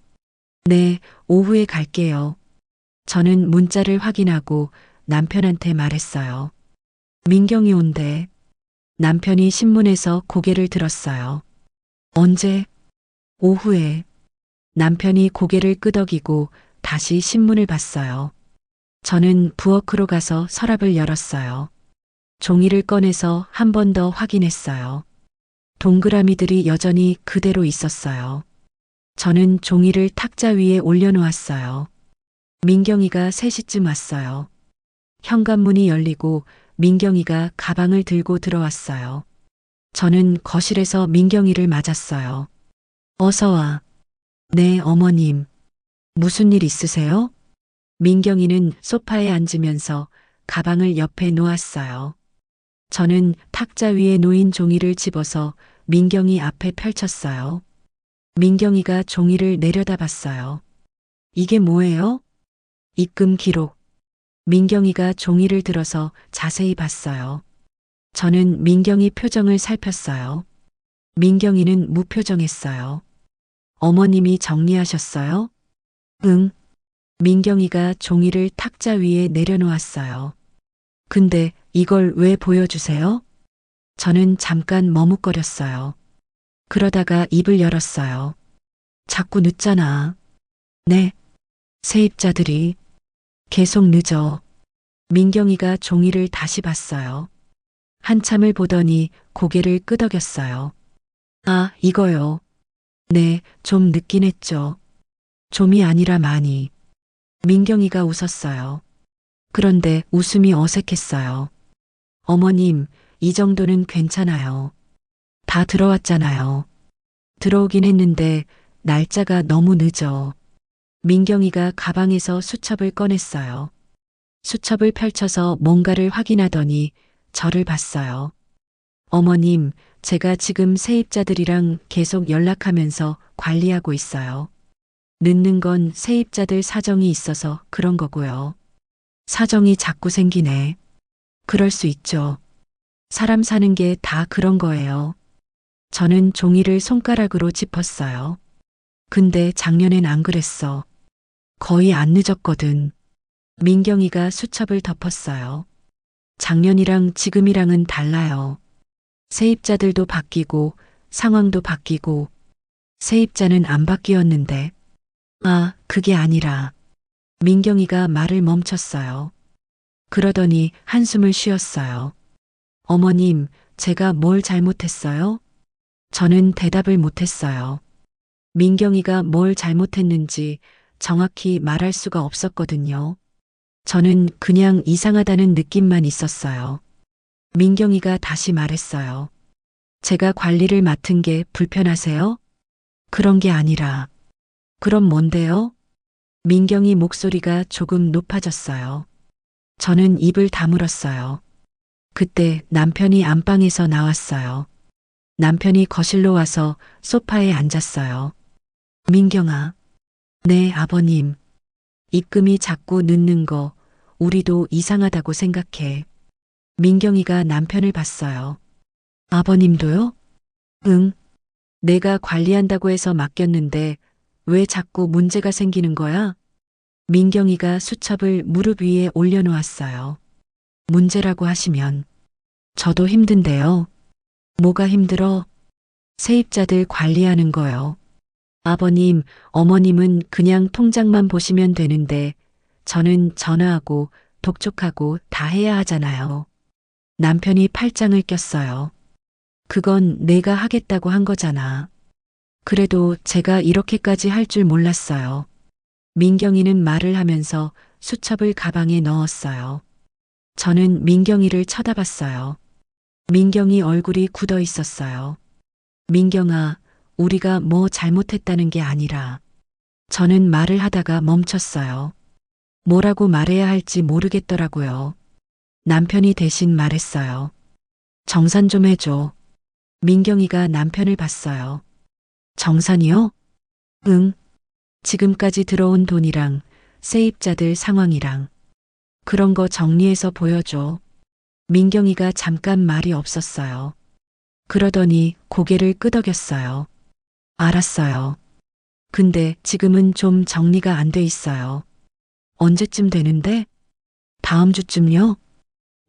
네, 오후에 갈게요. 저는 문자를 확인하고 남편한테 말했어요. 민경이 온대. 남편이 신문에서 고개를 들었어요. 언제? 오후에. 남편이 고개를 끄덕이고 다시 신문을 봤어요. 저는 부엌으로 가서 서랍을 열었어요. 종이를 꺼내서 한 번 더 확인했어요. 동그라미들이 여전히 그대로 있었어요. 저는 종이를 탁자 위에 올려놓았어요. 민경이가 3시쯤 왔어요. 현관문이 열리고 민경이가 가방을 들고 들어왔어요. 저는 거실에서 민경이를 맞았어요. 어서 와. 네, 어머님. 무슨 일 있으세요? 민경이는 소파에 앉으면서 가방을 옆에 놓았어요. 저는 탁자 위에 놓인 종이를 집어서 민경이 앞에 펼쳤어요. 민경이가 종이를 내려다봤어요. 이게 뭐예요? 입금 기록. 민경이가 종이를 들어서 자세히 봤어요. 저는 민경이 표정을 살폈어요. 민경이는 무표정했어요. 어머님이 정리하셨어요? 응. 민경이가 종이를 탁자 위에 내려놓았어요. 근데 이걸 왜 보여주세요? 저는 잠깐 머뭇거렸어요. 그러다가 입을 열었어요. 자꾸 늦잖아. 네. 세입자들이 계속 늦어. 민경이가 종이를 다시 봤어요. 한참을 보더니 고개를 끄덕였어요. 아, 이거요. 네, 좀 늦긴 했죠. 좀이 아니라 많이. 민경이가 웃었어요. 그런데 웃음이 어색했어요. 어머님, 이 정도는 괜찮아요. 다 들어왔잖아요. 들어오긴 했는데 날짜가 너무 늦어. 민경이가 가방에서 수첩을 꺼냈어요. 수첩을 펼쳐서 뭔가를 확인하더니 저를 봤어요. 어머님, 제가 지금 세입자들이랑 계속 연락하면서 관리하고 있어요. 늦는 건 세입자들 사정이 있어서 그런 거고요. 사정이 자꾸 생기네. 그럴 수 있죠. 사람 사는 게 다 그런 거예요. 저는 종이를 손가락으로 짚었어요. 근데 작년엔 안 그랬어. 거의 안 늦었거든. 민경이가 수첩을 덮었어요. 작년이랑 지금이랑은 달라요. 세입자들도 바뀌고 상황도 바뀌고 세입자는 안 바뀌었는데. 아, 그게 아니라. 민경이가 말을 멈췄어요. 그러더니 한숨을 쉬었어요. 어머님, 제가 뭘 잘못했어요? 저는 대답을 못했어요. 민경이가 뭘 잘못했는지 정확히 말할 수가 없었거든요. 저는 그냥 이상하다는 느낌만 있었어요. 민경이가 다시 말했어요. 제가 관리를 맡은 게 불편하세요? 그런 게 아니라. 그럼 뭔데요? 민경이 목소리가 조금 높아졌어요. 저는 입을 다물었어요. 그때 남편이 안방에서 나왔어요. 남편이 거실로 와서 소파에 앉았어요. 민경아. 네, 아버님. 입금이 자꾸 늦는 거 우리도 이상하다고 생각해. 민경이가 남편을 봤어요. 아버님도요? 응. 내가 관리한다고 해서 맡겼는데 왜 자꾸 문제가 생기는 거야? 민경이가 수첩을 무릎 위에 올려놓았어요. 문제라고 하시면 저도 힘든데요. 뭐가 힘들어? 세입자들 관리하는 거요. 아버님, 어머님은 그냥 통장만 보시면 되는데 저는 전화하고 독촉하고 다 해야 하잖아요. 남편이 팔짱을 꼈어요. 그건 내가 하겠다고 한 거잖아. 그래도 제가 이렇게까지 할 줄 몰랐어요. 민경이는 말을 하면서 수첩을 가방에 넣었어요. 저는 민경이를 쳐다봤어요. 민경이 얼굴이 굳어 있었어요. 민경아, 우리가 뭐 잘못했다는 게 아니라. 저는 말을 하다가 멈췄어요. 뭐라고 말해야 할지 모르겠더라고요. 남편이 대신 말했어요. 정산 좀 해줘. 민경이가 남편을 봤어요. 정산이요? 응. 지금까지 들어온 돈이랑 세입자들 상황이랑 그런 거 정리해서 보여줘. 민경이가 잠깐 말이 없었어요. 그러더니 고개를 끄덕였어요. 알았어요. 근데 지금은 좀 정리가 안 돼 있어요. 언제쯤 되는데? 다음 주쯤요?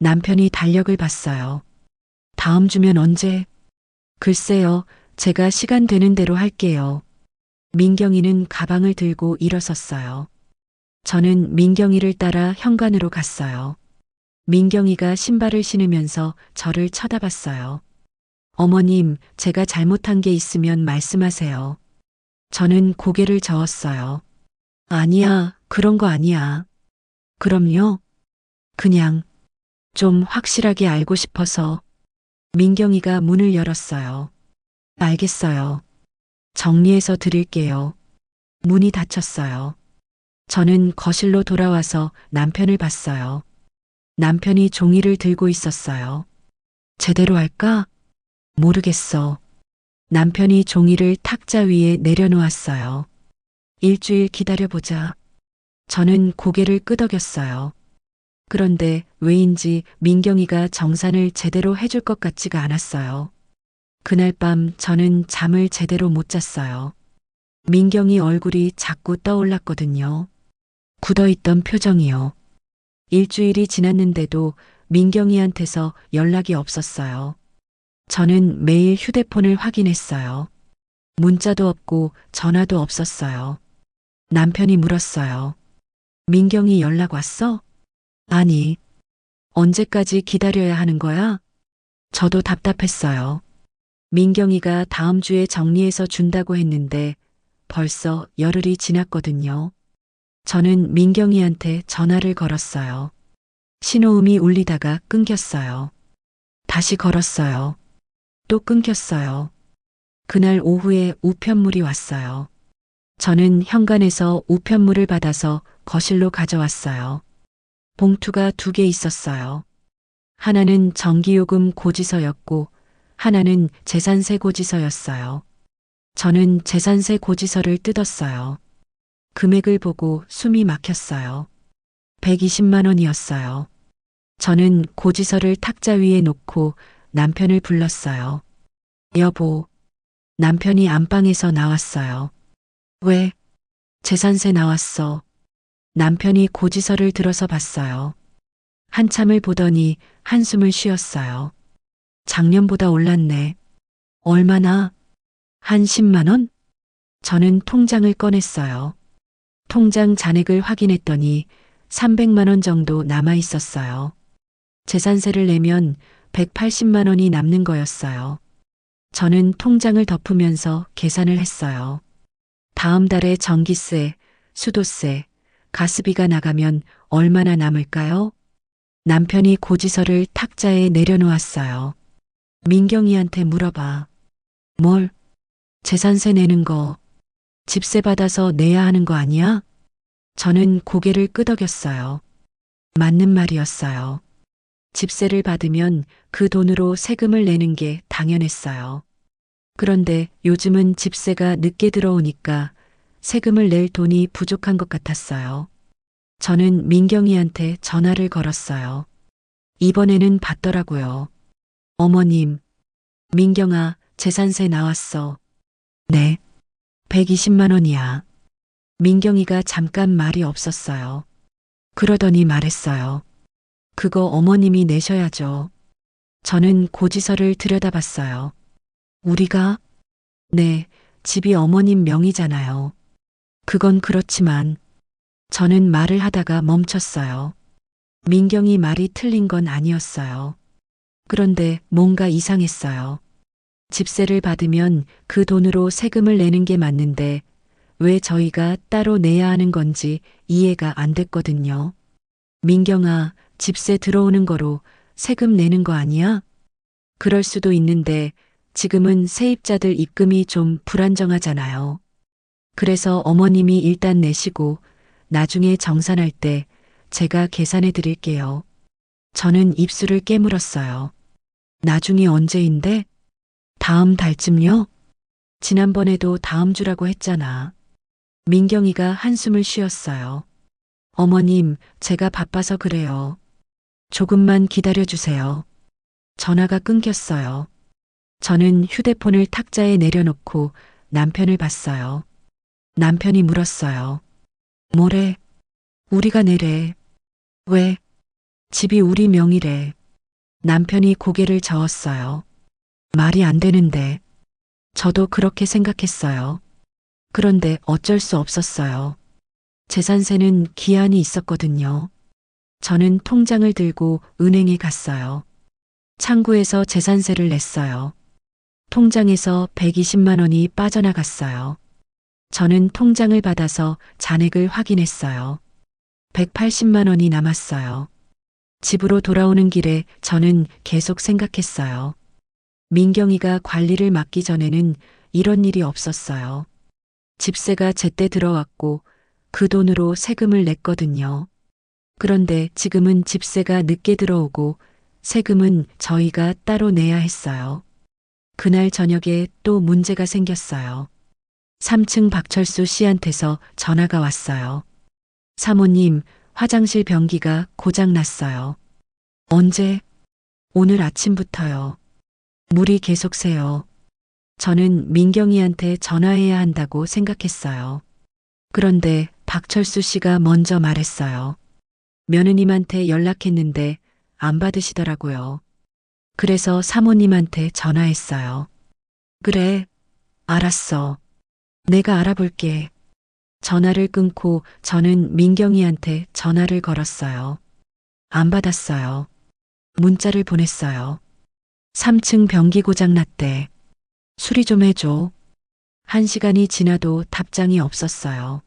남편이 달력을 봤어요. 다음 주면 언제? 글쎄요, 제가 시간 되는 대로 할게요. 민경이는 가방을 들고 일어섰어요. 저는 민경이를 따라 현관으로 갔어요. 민경이가 신발을 신으면서 저를 쳐다봤어요. 어머님, 제가 잘못한 게 있으면 말씀하세요. 저는 고개를 저었어요. 아니야, 그런 거 아니야. 그럼요. 그냥 좀 확실하게 알고 싶어서. 민경이가 문을 열었어요. 알겠어요. 정리해서 드릴게요. 문이 닫혔어요. 저는 거실로 돌아와서 남편을 봤어요. 남편이 종이를 들고 있었어요. 제대로 할까? 모르겠어. 남편이 종이를 탁자 위에 내려놓았어요. 일주일 기다려보자. 저는 고개를 끄덕였어요. 그런데 왜인지 민경이가 정산을 제대로 해줄 것 같지가 않았어요. 그날 밤 저는 잠을 제대로 못 잤어요. 민경이 얼굴이 자꾸 떠올랐거든요. 굳어있던 표정이요. 일주일이 지났는데도 민경이한테서 연락이 없었어요. 저는 매일 휴대폰을 확인했어요. 문자도 없고 전화도 없었어요. 남편이 물었어요. 민경이 연락 왔어? 아니. 언제까지 기다려야 하는 거야? 저도 답답했어요. 민경이가 다음 주에 정리해서 준다고 했는데 벌써 열흘이 지났거든요. 저는 민경이한테 전화를 걸었어요. 신호음이 울리다가 끊겼어요. 다시 걸었어요. 또 끊겼어요. 그날 오후에 우편물이 왔어요. 저는 현관에서 우편물을 받아서 거실로 가져왔어요. 봉투가 2개 있었어요. 하나는 전기요금 고지서였고 하나는 재산세 고지서였어요. 저는 재산세 고지서를 뜯었어요. 금액을 보고 숨이 막혔어요. 120만 원이었어요. 저는 고지서를 탁자 위에 놓고 남편을 불렀어요. 여보, 남편이 안방에서 나왔어요. 왜? 재산세 나왔어. 남편이 고지서를 들어서 봤어요. 한참을 보더니 한숨을 쉬었어요. 작년보다 올랐네. 얼마나? 한 10만 원? 저는 통장을 꺼냈어요. 통장 잔액을 확인했더니 300만 원 정도 남아 있었어요. 재산세를 내면 180만 원이 남는 거였어요. 저는 통장을 덮으면서 계산을 했어요. 다음 달에 전기세, 수도세, 가스비가 나가면 얼마나 남을까요? 남편이 고지서를 탁자에 내려놓았어요. 민경이한테 물어봐. 뭘? 재산세 내는 거, 집세 받아서 내야 하는 거 아니야? 저는 고개를 끄덕였어요. 맞는 말이었어요. 집세를 받으면 그 돈으로 세금을 내는 게 당연했어요. 그런데 요즘은 집세가 늦게 들어오니까 세금을 낼 돈이 부족한 것 같았어요. 저는 민경이한테 전화를 걸었어요. 이번에는 받더라고요. 어머님, 민경아, 재산세 나왔어. 네, 120만 원이야. 민경이가 잠깐 말이 없었어요. 그러더니 말했어요. 그거 어머님이 내셔야죠. 저는 고지서를 들여다봤어요. 우리가? 네, 집이 어머님 명의잖아요. 그건 그렇지만 저는 말을 하다가 멈췄어요. 민경이 말이 틀린 건 아니었어요. 그런데 뭔가 이상했어요. 집세를 받으면 그 돈으로 세금을 내는 게 맞는데 왜 저희가 따로 내야 하는 건지 이해가 안 됐거든요. 민경아, 집세 들어오는 거로 세금 내는 거 아니야? 그럴 수도 있는데 지금은 세입자들 입금이 좀 불안정하잖아요. 그래서 어머님이 일단 내시고 나중에 정산할 때 제가 계산해 드릴게요. 저는 입술을 깨물었어요. 나중이 언제인데? 다음 달쯤요? 지난번에도 다음 주라고 했잖아. 민경이가 한숨을 쉬었어요. 어머님, 제가 바빠서 그래요. 조금만 기다려 주세요. 전화가 끊겼어요. 저는 휴대폰을 탁자에 내려놓고 남편을 봤어요. 남편이 물었어요. 뭐래? 우리가 내래. 왜? 집이 우리 명의래. 남편이 고개를 저었어요. 말이 안 되는데. 저도 그렇게 생각했어요. 그런데 어쩔 수 없었어요. 재산세는 기한이 있었거든요. 저는 통장을 들고 은행에 갔어요. 창구에서 재산세를 냈어요. 통장에서 120만 원이 빠져나갔어요. 저는 통장을 받아서 잔액을 확인했어요. 180만 원이 남았어요. 집으로 돌아오는 길에 저는 계속 생각했어요. 민경이가 관리를 맡기 전에는 이런 일이 없었어요. 집세가 제때 들어왔고 그 돈으로 세금을 냈거든요. 그런데 지금은 집세가 늦게 들어오고 세금은 저희가 따로 내야 했어요. 그날 저녁에 또 문제가 생겼어요. 3층 박철수 씨한테서 전화가 왔어요. 사모님, 화장실 변기가 고장 났어요. 언제? 오늘 아침부터요. 물이 계속 새요. 저는 민경이한테 전화해야 한다고 생각했어요. 그런데 박철수 씨가 먼저 말했어요. 며느님한테 연락했는데 안 받으시더라고요. 그래서 사모님한테 전화했어요. 그래, 알았어. 내가 알아볼게. 전화를 끊고 저는 민경이한테 전화를 걸었어요. 안 받았어요. 문자를 보냈어요. 3층 변기 고장 났대. 수리 좀 해줘. 1시간이 지나도 답장이 없었어요.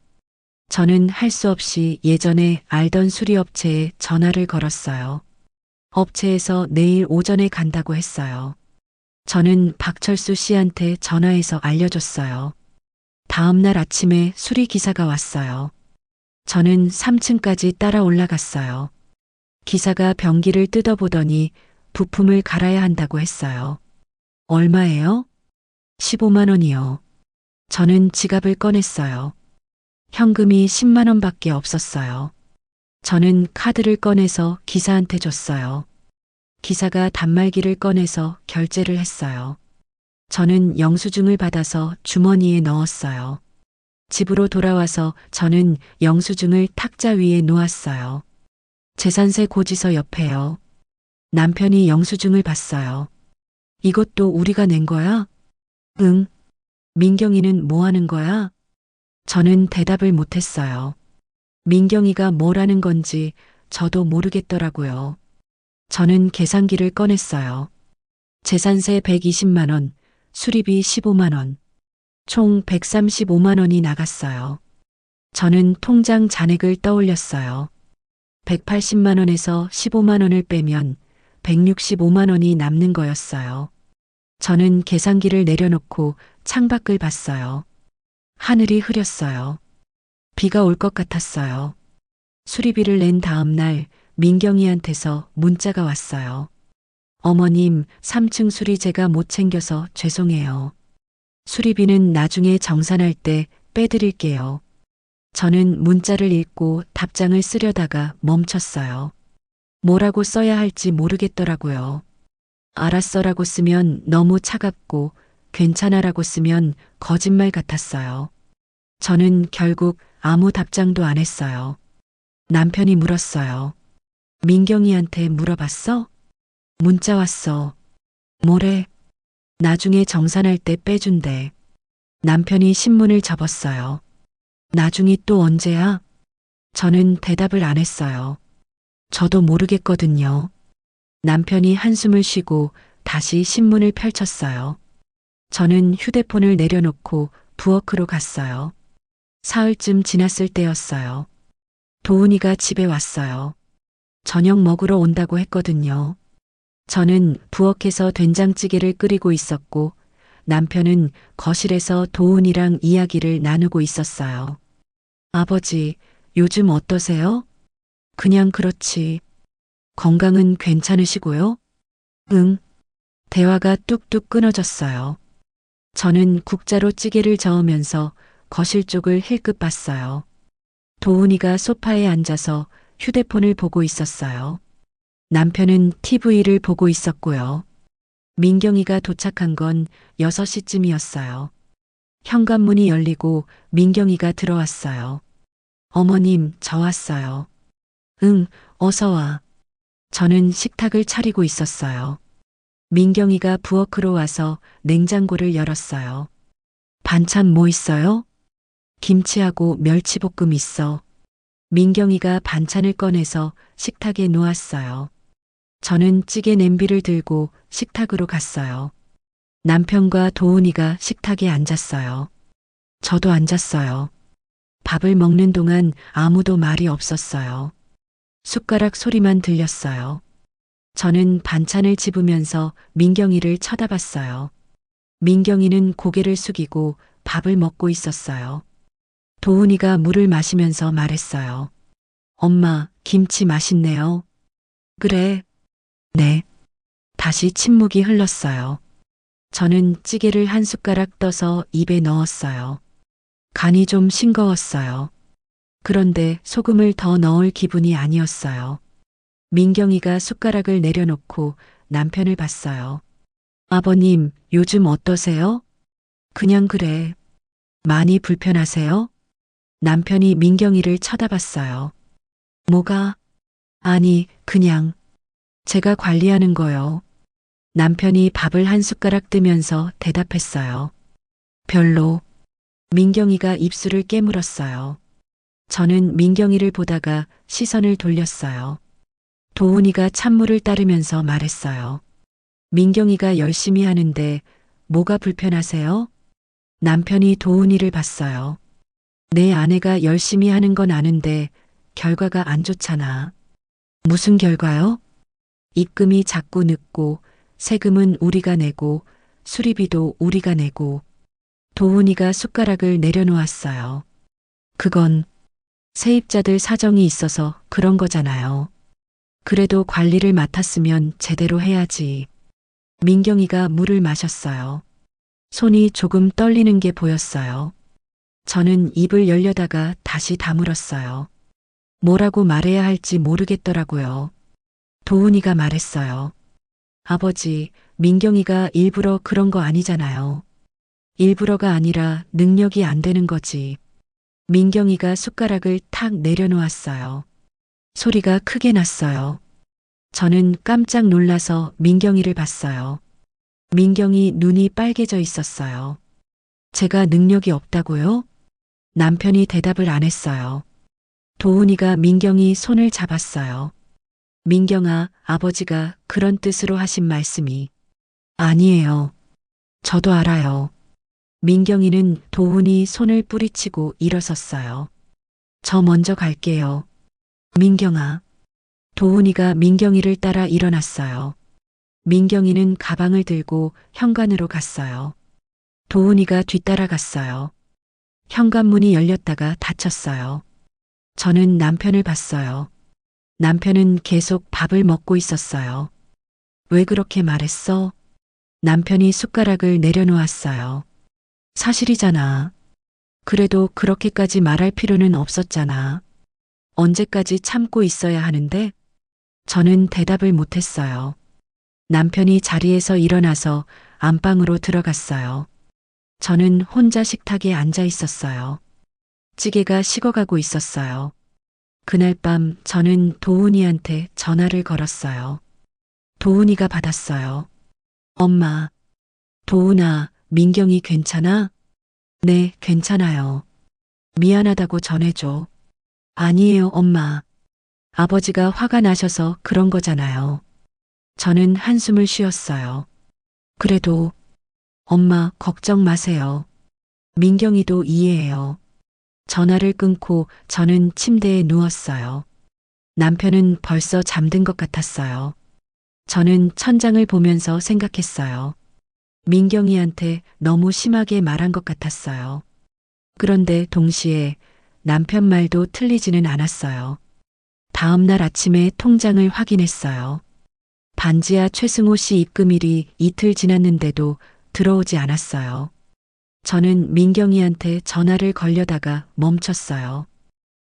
저는 할 수 없이 예전에 알던 수리업체에 전화를 걸었어요. 업체에서 내일 오전에 간다고 했어요. 저는 박철수 씨한테 전화해서 알려줬어요. 다음 날 아침에 수리 기사가 왔어요. 저는 3층까지 따라 올라갔어요. 기사가 변기를 뜯어보더니 부품을 갈아야 한다고 했어요. 얼마예요? 15만 원이요. 저는 지갑을 꺼냈어요. 현금이 10만 원밖에 없었어요. 저는 카드를 꺼내서 기사한테 줬어요. 기사가 단말기를 꺼내서 결제를 했어요. 저는 영수증을 받아서 주머니에 넣었어요. 집으로 돌아와서 저는 영수증을 탁자 위에 놓았어요. 재산세 고지서 옆에요. 남편이 영수증을 봤어요. 이것도 우리가 낸 거야? 응. 민경이는 뭐 하는 거야? 저는 대답을 못했어요. 민경이가 뭐라는 건지 저도 모르겠더라고요. 저는 계산기를 꺼냈어요. 재산세 120만 원, 수리비 15만 원, 총 135만 원이 나갔어요. 저는 통장 잔액을 떠올렸어요. 180만 원에서 15만 원을 빼면 165만 원이 남는 거였어요. 저는 계산기를 내려놓고 창밖을 봤어요. 하늘이 흐렸어요. 비가 올 것 같았어요. 수리비를 낸 다음 날 민경이한테서 문자가 왔어요. 어머님, 3층 수리 제가 못 챙겨서 죄송해요. 수리비는 나중에 정산할 때 빼드릴게요. 저는 문자를 읽고 답장을 쓰려다가 멈췄어요. 뭐라고 써야 할지 모르겠더라고요. 알았어라고 쓰면 너무 차갑고 괜찮아라고 쓰면 거짓말 같았어요. 저는 결국 아무 답장도 안 했어요. 남편이 물었어요. 민경이한테 물어봤어? 문자 왔어. 뭐래? 나중에 정산할 때 빼준대. 남편이 신문을 접었어요. 나중이 또 언제야? 저는 대답을 안 했어요. 저도 모르겠거든요. 남편이 한숨을 쉬고 다시 신문을 펼쳤어요. 저는 휴대폰을 내려놓고 부엌으로 갔어요. 사흘쯤 지났을 때였어요. 도훈이가 집에 왔어요. 저녁 먹으러 온다고 했거든요. 저는 부엌에서 된장찌개를 끓이고 있었고 남편은 거실에서 도훈이랑 이야기를 나누고 있었어요. 아버지, 요즘 어떠세요? 그냥 그렇지. 건강은 괜찮으시고요? 응. 대화가 뚝뚝 끊어졌어요. 저는 국자로 찌개를 저으면서 거실 쪽을 힐끗 봤어요. 도훈이가 소파에 앉아서 휴대폰을 보고 있었어요. 남편은 TV를 보고 있었고요. 민경이가 도착한 건 6시쯤이었어요. 현관문이 열리고 민경이가 들어왔어요. 어머님, 저 왔어요. 응, 어서 와. 저는 식탁을 차리고 있었어요. 민경이가 부엌으로 와서 냉장고를 열었어요. 반찬 뭐 있어요? 김치하고 멸치볶음 있어. 민경이가 반찬을 꺼내서 식탁에 놓았어요. 저는 찌개 냄비를 들고 식탁으로 갔어요. 남편과 도훈이가 식탁에 앉았어요. 저도 앉았어요. 밥을 먹는 동안 아무도 말이 없었어요. 숟가락 소리만 들렸어요. 저는 반찬을 집으면서 민경이를 쳐다봤어요. 민경이는 고개를 숙이고 밥을 먹고 있었어요. 도훈이가 물을 마시면서 말했어요. 엄마, 김치 맛있네요. 그래. 네. 다시 침묵이 흘렀어요. 저는 찌개를 한 숟가락 떠서 입에 넣었어요. 간이 좀 싱거웠어요. 그런데 소금을 더 넣을 기분이 아니었어요. 민경이가 숟가락을 내려놓고 남편을 봤어요. 아버님, 요즘 어떠세요? 그냥 그래. 많이 불편하세요? 남편이 민경이를 쳐다봤어요. 뭐가? 아니, 그냥. 제가 관리하는 거요. 남편이 밥을 한 숟가락 뜨면서 대답했어요. 별로. 민경이가 입술을 깨물었어요. 저는 민경이를 보다가 시선을 돌렸어요. 도훈이가 찬물을 따르면서 말했어요. 민경이가 열심히 하는데 뭐가 불편하세요? 남편이 도훈이를 봤어요. 내 아내가 열심히 하는 건 아는데 결과가 안 좋잖아. 무슨 결과요? 입금이 자꾸 늦고 세금은 우리가 내고 수리비도 우리가 내고 도훈이가 숟가락을 내려놓았어요. 그건 세입자들 사정이 있어서 그런 거잖아요. 그래도 관리를 맡았으면 제대로 해야지. 민경이가 물을 마셨어요. 손이 조금 떨리는 게 보였어요. 저는 입을 열려다가 다시 다물었어요. 뭐라고 말해야 할지 모르겠더라고요. 도훈이가 말했어요. 아버지, 민경이가 일부러 그런 거 아니잖아요. 일부러가 아니라 능력이 안 되는 거지. 민경이가 숟가락을 탁 내려놓았어요. 소리가 크게 났어요. 저는 깜짝 놀라서 민경이를 봤어요. 민경이 눈이 빨개져 있었어요. 제가 능력이 없다고요? 남편이 대답을 안 했어요. 도훈이가 민경이 손을 잡았어요. 민경아, 아버지가 그런 뜻으로 하신 말씀이 아니에요. 저도 알아요. 민경이는 도훈이 손을 뿌리치고 일어섰어요. 저 먼저 갈게요. 민경아. 도훈이가 민경이를 따라 일어났어요. 민경이는 가방을 들고 현관으로 갔어요. 도훈이가 뒤따라갔어요. 현관문이 열렸다가 닫혔어요. 저는 남편을 봤어요. 남편은 계속 밥을 먹고 있었어요. 왜 그렇게 말했어? 남편이 숟가락을 내려놓았어요. 사실이잖아. 그래도 그렇게까지 말할 필요는 없었잖아. 언제까지 참고 있어야 하는데? 저는 대답을 못했어요. 남편이 자리에서 일어나서 안방으로 들어갔어요. 저는 혼자 식탁에 앉아 있었어요. 찌개가 식어가고 있었어요. 그날 밤 저는 도훈이한테 전화를 걸었어요. 도훈이가 받았어요. 엄마. 도훈아, 민경이 괜찮아? 네, 괜찮아요. 미안하다고 전해줘. 아니에요, 엄마. 아버지가 화가 나셔서 그런 거잖아요. 저는 한숨을 쉬었어요. 그래도 엄마 걱정 마세요. 민경이도 이해해요. 전화를 끊고 저는 침대에 누웠어요. 남편은 벌써 잠든 것 같았어요. 저는 천장을 보면서 생각했어요. 민경이한테 너무 심하게 말한 것 같았어요. 그런데 동시에 남편 말도 틀리지는 않았어요. 다음 날 아침에 통장을 확인했어요. 반지하 최승호 씨 입금일이 이틀 지났는데도 들어오지 않았어요. 저는 민경이한테 전화를 걸려다가 멈췄어요.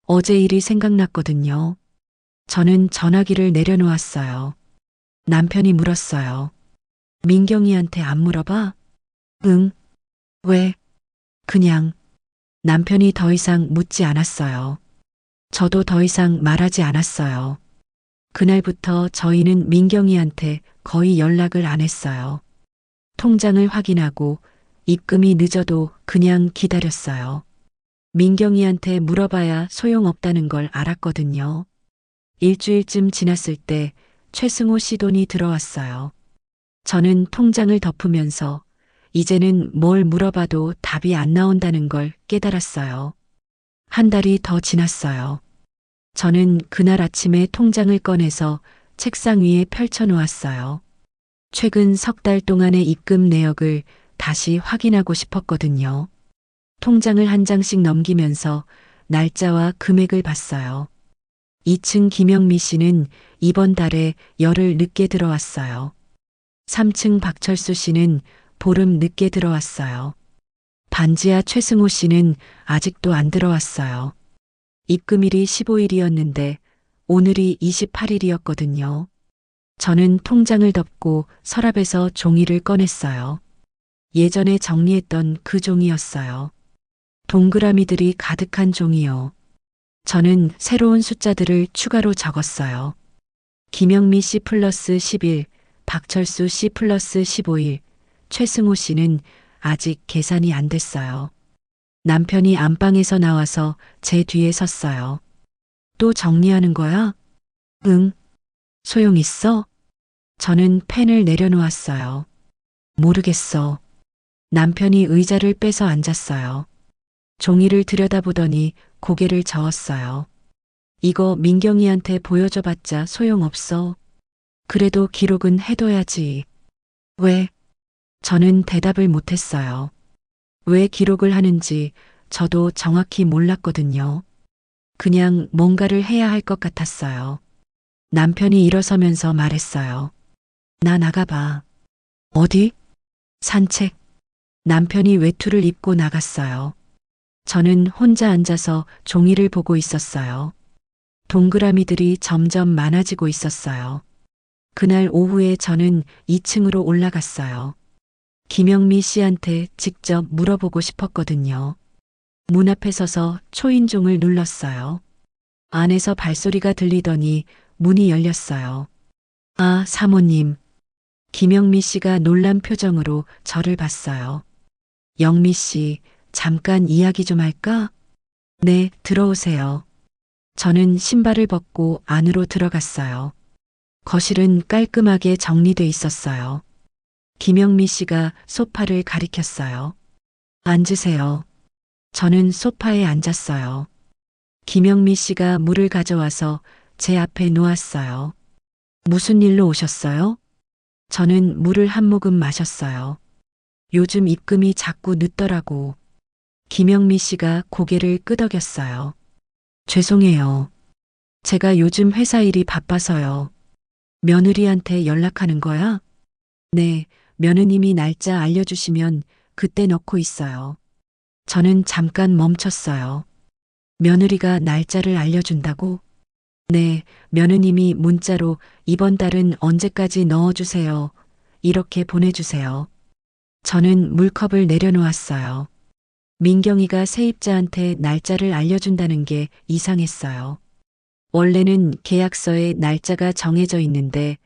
어제 일이 생각났거든요. 저는 전화기를 내려놓았어요. 남편이 물었어요. 민경이한테 안 물어봐? 응. 왜? 그냥. 남편이 더 이상 묻지 않았어요. 저도 더 이상 말하지 않았어요. 그날부터 저희는 민경이한테 거의 연락을 안 했어요. 통장을 확인하고 입금이 늦어도 그냥 기다렸어요. 민경이한테 물어봐야 소용없다는 걸 알았거든요. 일주일쯤 지났을 때 최승호 씨 돈이 들어왔어요. 저는 통장을 덮으면서 이제는 뭘 물어봐도 답이 안 나온다는 걸 깨달았어요. 한 달이 더 지났어요. 저는 그날 아침에 통장을 꺼내서 책상 위에 펼쳐 놓았어요. 최근 석 달 동안의 입금 내역을 다시 확인하고 싶었거든요. 통장을 한 장씩 넘기면서 날짜와 금액을 봤어요. 2층 김영미 씨는 이번 달에 열흘 늦게 들어왔어요. 3층 박철수 씨는 보름 늦게 들어왔어요. 반지하 최승호 씨는 아직도 안 들어왔어요. 입금일이 15일이었는데 오늘이 28일이었거든요. 저는 통장을 덮고 서랍에서 종이를 꺼냈어요. 예전에 정리했던 그 종이였어요. 동그라미들이 가득한 종이요. 저는 새로운 숫자들을 추가로 적었어요. 김영미 씨 플러스 10일, 박철수 씨 플러스 15일, 최승호 씨는 아직 계산이 안 됐어요. 남편이 안방에서 나와서 제 뒤에 섰어요. 또 정리하는 거야? 응. 소용 있어? 저는 펜을 내려놓았어요. 모르겠어. 남편이 의자를 빼서 앉았어요. 종이를 들여다보더니 고개를 저었어요. 이거 민경이한테 보여줘봤자 소용없어. 그래도 기록은 해둬야지. 왜? 저는 대답을 못했어요. 왜 기록을 하는지 저도 정확히 몰랐거든요. 그냥 뭔가를 해야 할 것 같았어요. 남편이 일어서면서 말했어요. 나 나가봐. 어디? 산책. 남편이 외투를 입고 나갔어요. 저는 혼자 앉아서 종이를 보고 있었어요. 동그라미들이 점점 많아지고 있었어요. 그날 오후에 저는 2층으로 올라갔어요. 김영미 씨한테 직접 물어보고 싶었거든요. 문 앞에 서서 초인종을 눌렀어요. 안에서 발소리가 들리더니 문이 열렸어요. 아, 사모님. 김영미 씨가 놀란 표정으로 저를 봤어요. 영미 씨, 잠깐 이야기 좀 할까? 네, 들어오세요. 저는 신발을 벗고 안으로 들어갔어요. 거실은 깔끔하게 정리돼 있었어요. 김영미 씨가 소파를 가리켰어요. 앉으세요. 저는 소파에 앉았어요. 김영미 씨가 물을 가져와서 제 앞에 놓았어요. 무슨 일로 오셨어요? 저는 물을 한 모금 마셨어요. 요즘 입금이 자꾸 늦더라고. 김영미 씨가 고개를 끄덕였어요. 죄송해요. 제가 요즘 회사 일이 바빠서요. 며느리한테 연락하는 거야? 네, 며느님이 날짜 알려주시면 그때 넣고 있어요. 저는 잠깐 멈췄어요. 며느리가 날짜를 알려준다고? 네, 며느님이 문자로 이번 달은 언제까지 넣어주세요. 이렇게 보내주세요. 저는 물컵을 내려놓았어요. 민경이가 세입자한테 날짜를 알려준다는 게 이상했어요. 원래는 계약서에 날짜가 정해져 있는데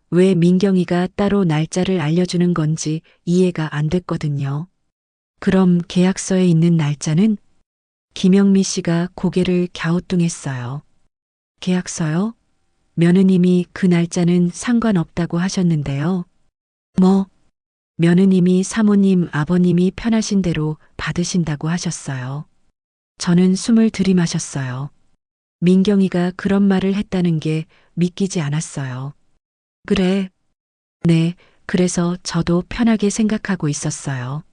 왜 민경이가 따로 날짜를 알려주는 건지 이해가 안 됐거든요. 그럼 계약서에 있는 날짜는? 김영미 씨가 고개를 갸우뚱했어요. 계약서요? 며느님이 그 날짜는 상관없다고 하셨는데요. 뭐? 며느님이 사모님 아버님이 편하신 대로 받으신다고 하셨어요. 저는 숨을 들이마셨어요. 민경이가 그런 말을 했다는 게 믿기지 않았어요. 그래. 네, 그래서 저도 편하게 생각하고 있었어요.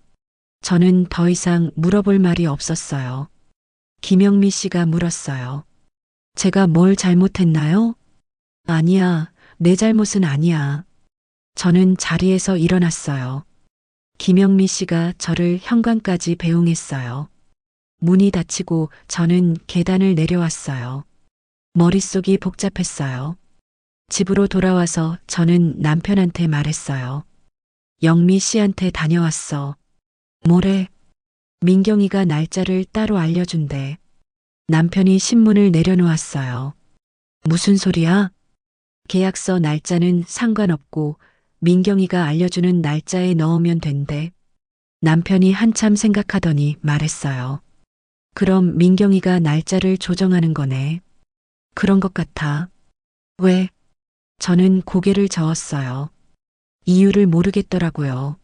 저는 더 이상 물어볼 말이 없었어요. 김영미 씨가 물었어요. 제가 뭘 잘못했나요? 아니야, 내 잘못은 아니야. 저는 자리에서 일어났어요. 김영미 씨가 저를 현관까지 배웅했어요. 문이 닫히고 저는 계단을 내려왔어요. 머릿속이 복잡했어요. 집으로 돌아와서 저는 남편한테 말했어요. 영미 씨한테 다녀왔어. 뭐래? 민경이가 날짜를 따로 알려준대. 남편이 신문을 내려놓았어요. 무슨 소리야? 계약서 날짜는 상관없고 민경이가 알려주는 날짜에 넣으면 된대. 남편이 한참 생각하더니 말했어요. 그럼 민경이가 날짜를 조정하는 거네. 그런 것 같아. 왜? 저는 고개를 저었어요. 이유를 모르겠더라고요.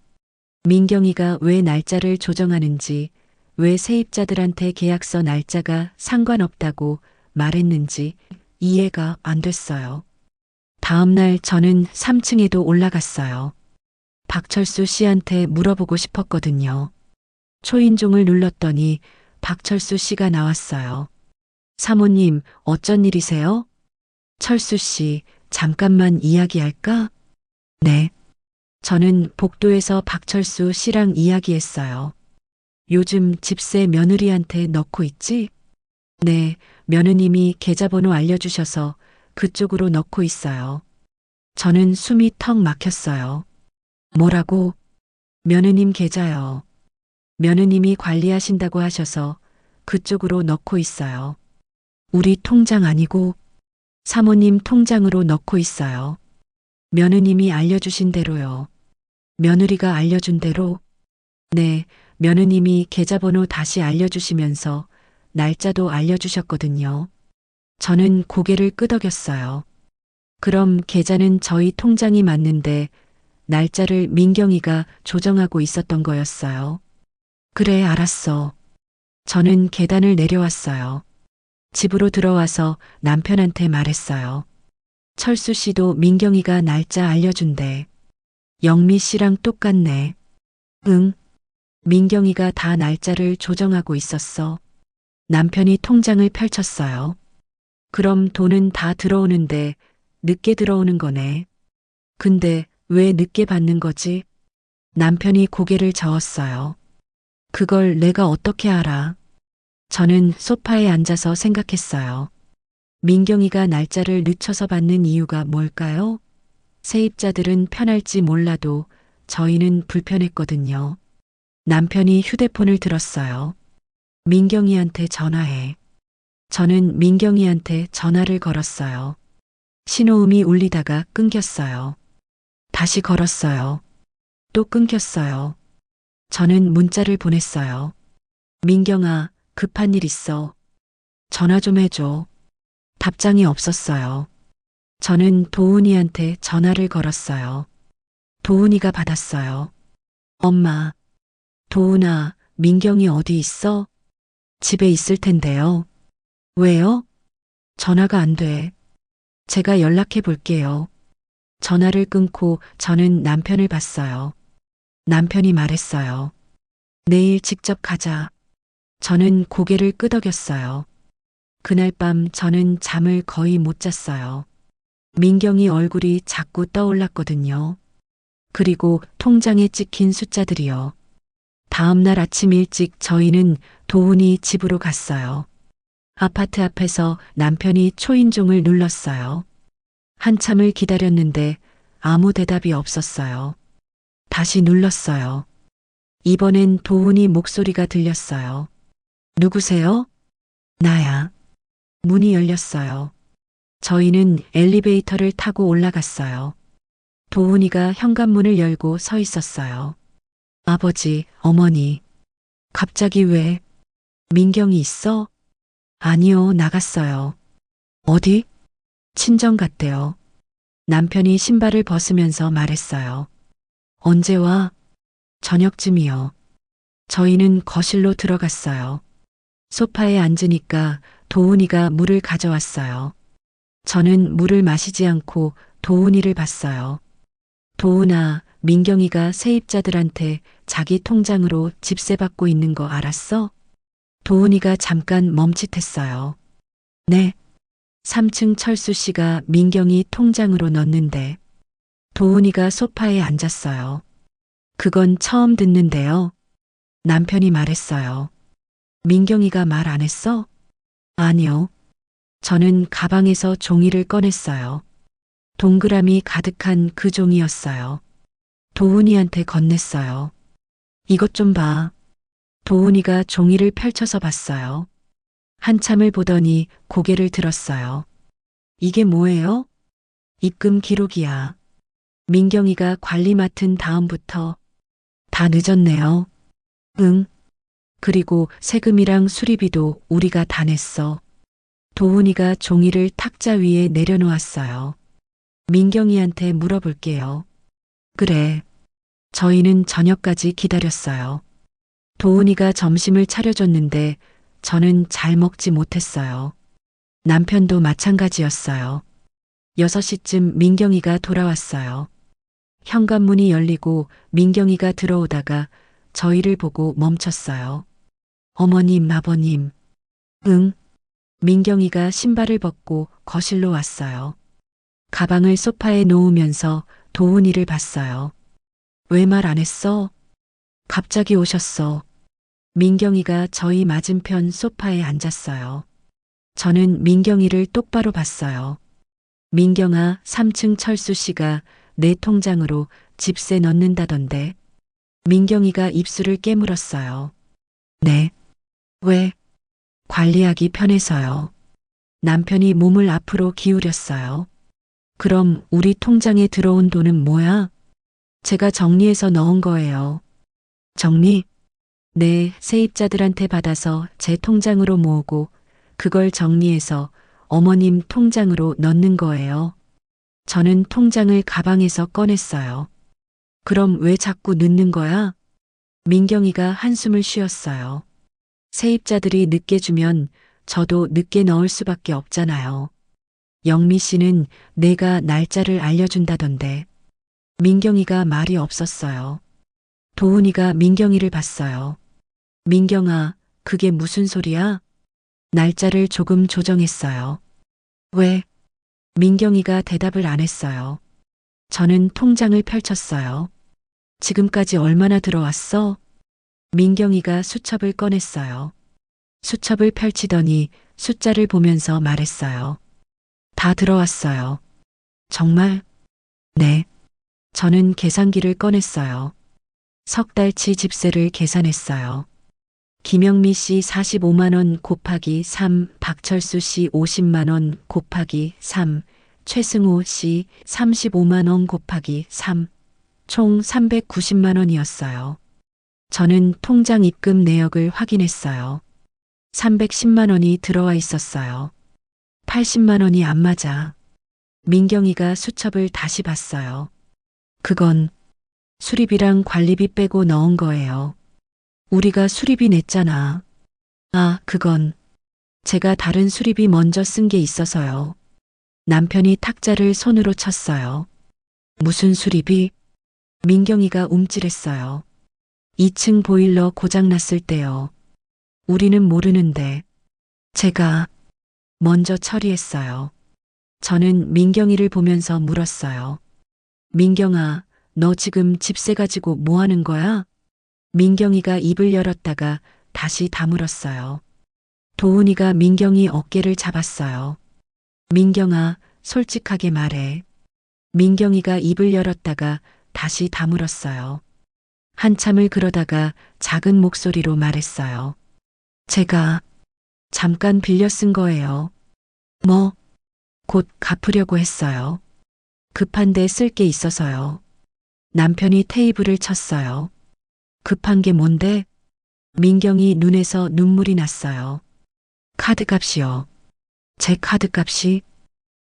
민경이가 왜 날짜를 조정하는지, 왜 세입자들한테 계약서 날짜가 상관없다고 말했는지 이해가 안 됐어요. 다음 날 저는 3층에도 올라갔어요. 박철수 씨한테 물어보고 싶었거든요. 초인종을 눌렀더니 박철수 씨가 나왔어요. 사모님, 어쩐 일이세요? 철수 씨, 잠깐만 이야기할까? 네. 저는 복도에서 박철수 씨랑 이야기했어요. 요즘 집세 며느리한테 넣고 있지? 네, 며느님이 계좌번호 알려주셔서 그쪽으로 넣고 있어요. 저는 숨이 턱 막혔어요. 뭐라고? 며느님 계좌요. 며느님이 관리하신다고 하셔서 그쪽으로 넣고 있어요. 우리 통장 아니고 사모님 통장으로 넣고 있어요. 며느님이 알려주신 대로요. 며느리가 알려준 대로? 네, 며느님이 계좌번호 다시 알려주시면서 날짜도 알려주셨거든요. 저는 고개를 끄덕였어요. 그럼 계좌는 저희 통장이 맞는데 날짜를 민경이가 조정하고 있었던 거였어요. 그래, 알았어. 저는 계단을 내려왔어요. 집으로 들어와서 남편한테 말했어요. 철수 씨도 민경이가 날짜 알려준대. 영미 씨랑 똑같네. 응. 민경이가 다 날짜를 조정하고 있었어. 남편이 통장을 펼쳤어요. 그럼 돈은 다 들어오는데 늦게 들어오는 거네. 근데 왜 늦게 받는 거지? 남편이 고개를 저었어요. 그걸 내가 어떻게 알아? 저는 소파에 앉아서 생각했어요. 민경이가 날짜를 늦춰서 받는 이유가 뭘까요? 세입자들은 편할지 몰라도 저희는 불편했거든요. 남편이 휴대폰을 들었어요. 민경이한테 전화해. 저는 민경이한테 전화를 걸었어요. 신호음이 울리다가 끊겼어요. 다시 걸었어요. 또 끊겼어요. 저는 문자를 보냈어요. 민경아, 급한 일 있어. 전화 좀 해줘. 답장이 없었어요. 저는 도훈이한테 전화를 걸었어요. 도훈이가 받았어요. 엄마, 도훈아, 민경이 어디 있어? 집에 있을 텐데요. 왜요? 전화가 안 돼. 제가 연락해 볼게요. 전화를 끊고 저는 남편을 봤어요. 남편이 말했어요. 내일 직접 가자. 저는 고개를 끄덕였어요. 그날 밤 저는 잠을 거의 못 잤어요. 민경이 얼굴이 자꾸 떠올랐거든요. 그리고 통장에 찍힌 숫자들이요. 다음 날 아침 일찍 저희는 도훈이 집으로 갔어요. 아파트 앞에서 남편이 초인종을 눌렀어요. 한참을 기다렸는데 아무 대답이 없었어요. 다시 눌렀어요. 이번엔 도훈이 목소리가 들렸어요. 누구세요? 나야. 문이 열렸어요. 저희는 엘리베이터를 타고 올라갔어요. 도훈이가 현관문을 열고 서 있었어요. 아버지, 어머니. 갑자기 왜? 민경이 있어? 아니요, 나갔어요. 어디? 친정 갔대요. 남편이 신발을 벗으면서 말했어요. 언제 와? 저녁쯤이요. 저희는 거실로 들어갔어요. 소파에 앉으니까 도훈이가 물을 가져왔어요. 저는 물을 마시지 않고 도훈이를 봤어요. 도훈아, 민경이가 세입자들한테 자기 통장으로 집세 받고 있는 거 알았어? 도훈이가 잠깐 멈칫했어요. 네. 3층 철수 씨가 민경이 통장으로 넣는데 도훈이가 소파에 앉았어요. 그건 처음 듣는데요. 남편이 말했어요. 민경이가 말 안 했어? 아니요. 저는 가방에서 종이를 꺼냈어요. 동그라미 가득한 그 종이였어요. 도훈이한테 건넸어요. 이것 좀 봐. 도훈이가 종이를 펼쳐서 봤어요. 한참을 보더니 고개를 들었어요. 이게 뭐예요? 입금 기록이야. 민경이가 관리 맡은 다음부터 다 늦었네요. 응. 그리고 세금이랑 수리비도 우리가 다 냈어. 도훈이가 종이를 탁자 위에 내려놓았어요. 민경이한테 물어볼게요. 그래. 저희는 저녁까지 기다렸어요. 도훈이가 점심을 차려줬는데 저는 잘 먹지 못했어요. 남편도 마찬가지였어요. 6시쯤 민경이가 돌아왔어요. 현관문이 열리고 민경이가 들어오다가 저희를 보고 멈췄어요. 어머님, 아버님. 응. 민경이가 신발을 벗고 거실로 왔어요. 가방을 소파에 놓으면서 도훈이를 봤어요. 왜 말 안 했어? 갑자기 오셨어. 민경이가 저희 맞은편 소파에 앉았어요. 저는 민경이를 똑바로 봤어요. 민경아, 3층 철수 씨가 내 통장으로 집세 넣는다던데. 민경이가 입술을 깨물었어요. 네. 왜? 관리하기 편해서요. 남편이 몸을 앞으로 기울였어요. 그럼 우리 통장에 들어온 돈은 뭐야? 제가 정리해서 넣은 거예요. 정리? 네, 세입자들한테 받아서 제 통장으로 모으고 그걸 정리해서 어머님 통장으로 넣는 거예요. 저는 통장을 가방에서 꺼냈어요. 그럼 왜 자꾸 넣는 거야? 민경이가 한숨을 쉬었어요. 세입자들이 늦게 주면 저도 늦게 넣을 수밖에 없잖아요. 영미 씨는 내가 날짜를 알려준다던데. 민경이가 말이 없었어요. 도훈이가 민경이를 봤어요. 민경아, 그게 무슨 소리야? 날짜를 조금 조정했어요. 왜? 민경이가 대답을 안 했어요. 저는 통장을 펼쳤어요. 지금까지 얼마나 들어왔어? 민경이가 수첩을 꺼냈어요. 수첩을 펼치더니 숫자를 보면서 말했어요. 다 들어왔어요. 정말? 네. 저는 계산기를 꺼냈어요. 석 달치 집세를 계산했어요. 김영미 씨 45만 원 곱하기 3, 박철수 씨 50만 원 곱하기 3, 최승호 씨 35만 원 곱하기 3, 총 390만 원이었어요. 저는 통장 입금 내역을 확인했어요. 310만 원이 들어와 있었어요. 80만 원이 안 맞아. 민경이가 수첩을 다시 봤어요. 그건 수리비랑 관리비 빼고 넣은 거예요. 우리가 수리비 냈잖아. 아, 그건 제가 다른 수리비 먼저 쓴 게 있어서요. 남편이 탁자를 손으로 쳤어요. 무슨 수리비? 민경이가 움찔했어요. 2층 보일러 고장났을 때요. 우리는 모르는데 제가 먼저 처리했어요. 저는 민경이를 보면서 물었어요. 민경아, 너 지금 집세 가지고 뭐 하는 거야? 민경이가 입을 열었다가 다시 다물었어요. 도훈이가 민경이 어깨를 잡았어요. 민경아, 솔직하게 말해. 민경이가 입을 열었다가 다시 다물었어요. 한참을 그러다가 작은 목소리로 말했어요. 제가 잠깐 빌려 쓴 거예요. 뭐? 곧 갚으려고 했어요. 급한데 쓸 게 있어서요. 남편이 테이블을 쳤어요. 급한 게 뭔데? 민경이 눈에서 눈물이 났어요. 카드값이요. 제 카드값이?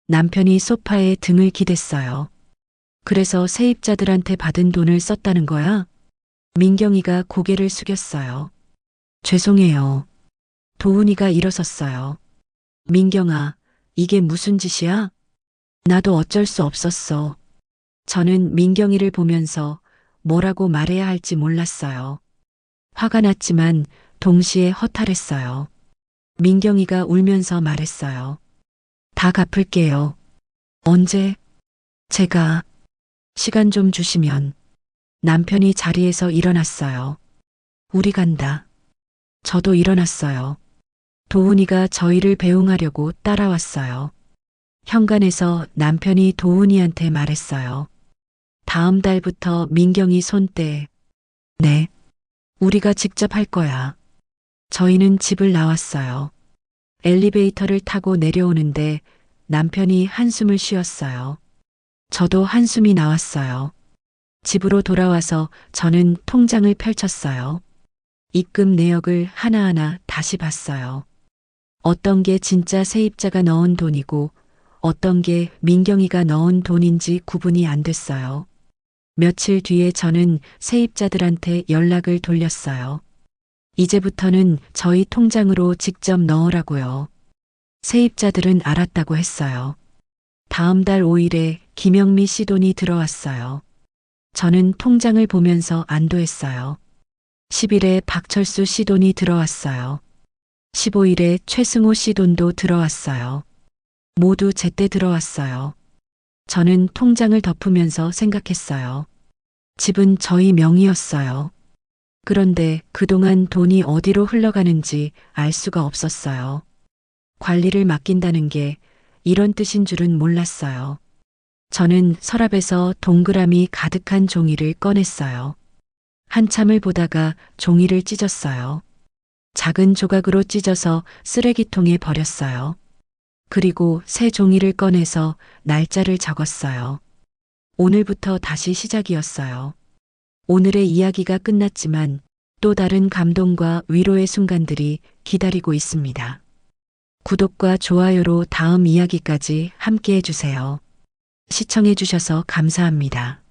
남편이 소파에 등을 기댔어요. 그래서 세입자들한테 받은 돈을 썼다는 거야? 민경이가 고개를 숙였어요. 죄송해요. 도훈이가 일어섰어요. 민경아, 이게 무슨 짓이야? 나도 어쩔 수 없었어. 저는 민경이를 보면서 뭐라고 말해야 할지 몰랐어요. 화가 났지만 동시에 허탈했어요. 민경이가 울면서 말했어요. 다 갚을게요. 언제? 제가 시간 좀 주시면. 남편이 자리에서 일어났어요. 우리 간다. 저도 일어났어요. 도훈이가 저희를 배웅하려고 따라왔어요. 현관에서 남편이 도훈이한테 말했어요. 다음 달부터 민경이 손떼. 네. 우리가 직접 할 거야. 저희는 집을 나왔어요. 엘리베이터를 타고 내려오는데 남편이 한숨을 쉬었어요. 저도 한숨이 나왔어요. 집으로 돌아와서 저는 통장을 펼쳤어요. 입금 내역을 하나하나 다시 봤어요. 어떤 게 진짜 세입자가 넣은 돈이고 어떤 게 민경이가 넣은 돈인지 구분이 안 됐어요. 며칠 뒤에 저는 세입자들한테 연락을 돌렸어요. 이제부터는 저희 통장으로 직접 넣으라고요. 세입자들은 알았다고 했어요. 다음 달 5일에 김영미 씨 돈이 들어왔어요. 저는 통장을 보면서 안도했어요. 10일에 박철수 씨 돈이 들어왔어요. 15일에 최승호 씨 돈도 들어왔어요. 모두 제때 들어왔어요. 저는 통장을 덮으면서 생각했어요. 집은 저희 명의였어요. 그런데 그동안 돈이 어디로 흘러가는지 알 수가 없었어요. 관리를 맡긴다는 게 이런 뜻인 줄은 몰랐어요. 저는 서랍에서 동그라미 가득한 종이를 꺼냈어요. 한참을 보다가 종이를 찢었어요. 작은 조각으로 찢어서 쓰레기통에 버렸어요. 그리고 새 종이를 꺼내서 날짜를 적었어요. 오늘부터 다시 시작이었어요. 오늘의 이야기가 끝났지만 또 다른 감동과 위로의 순간들이 기다리고 있습니다. 구독과 좋아요로 다음 이야기까지 함께 해주세요. 시청해주셔서 감사합니다.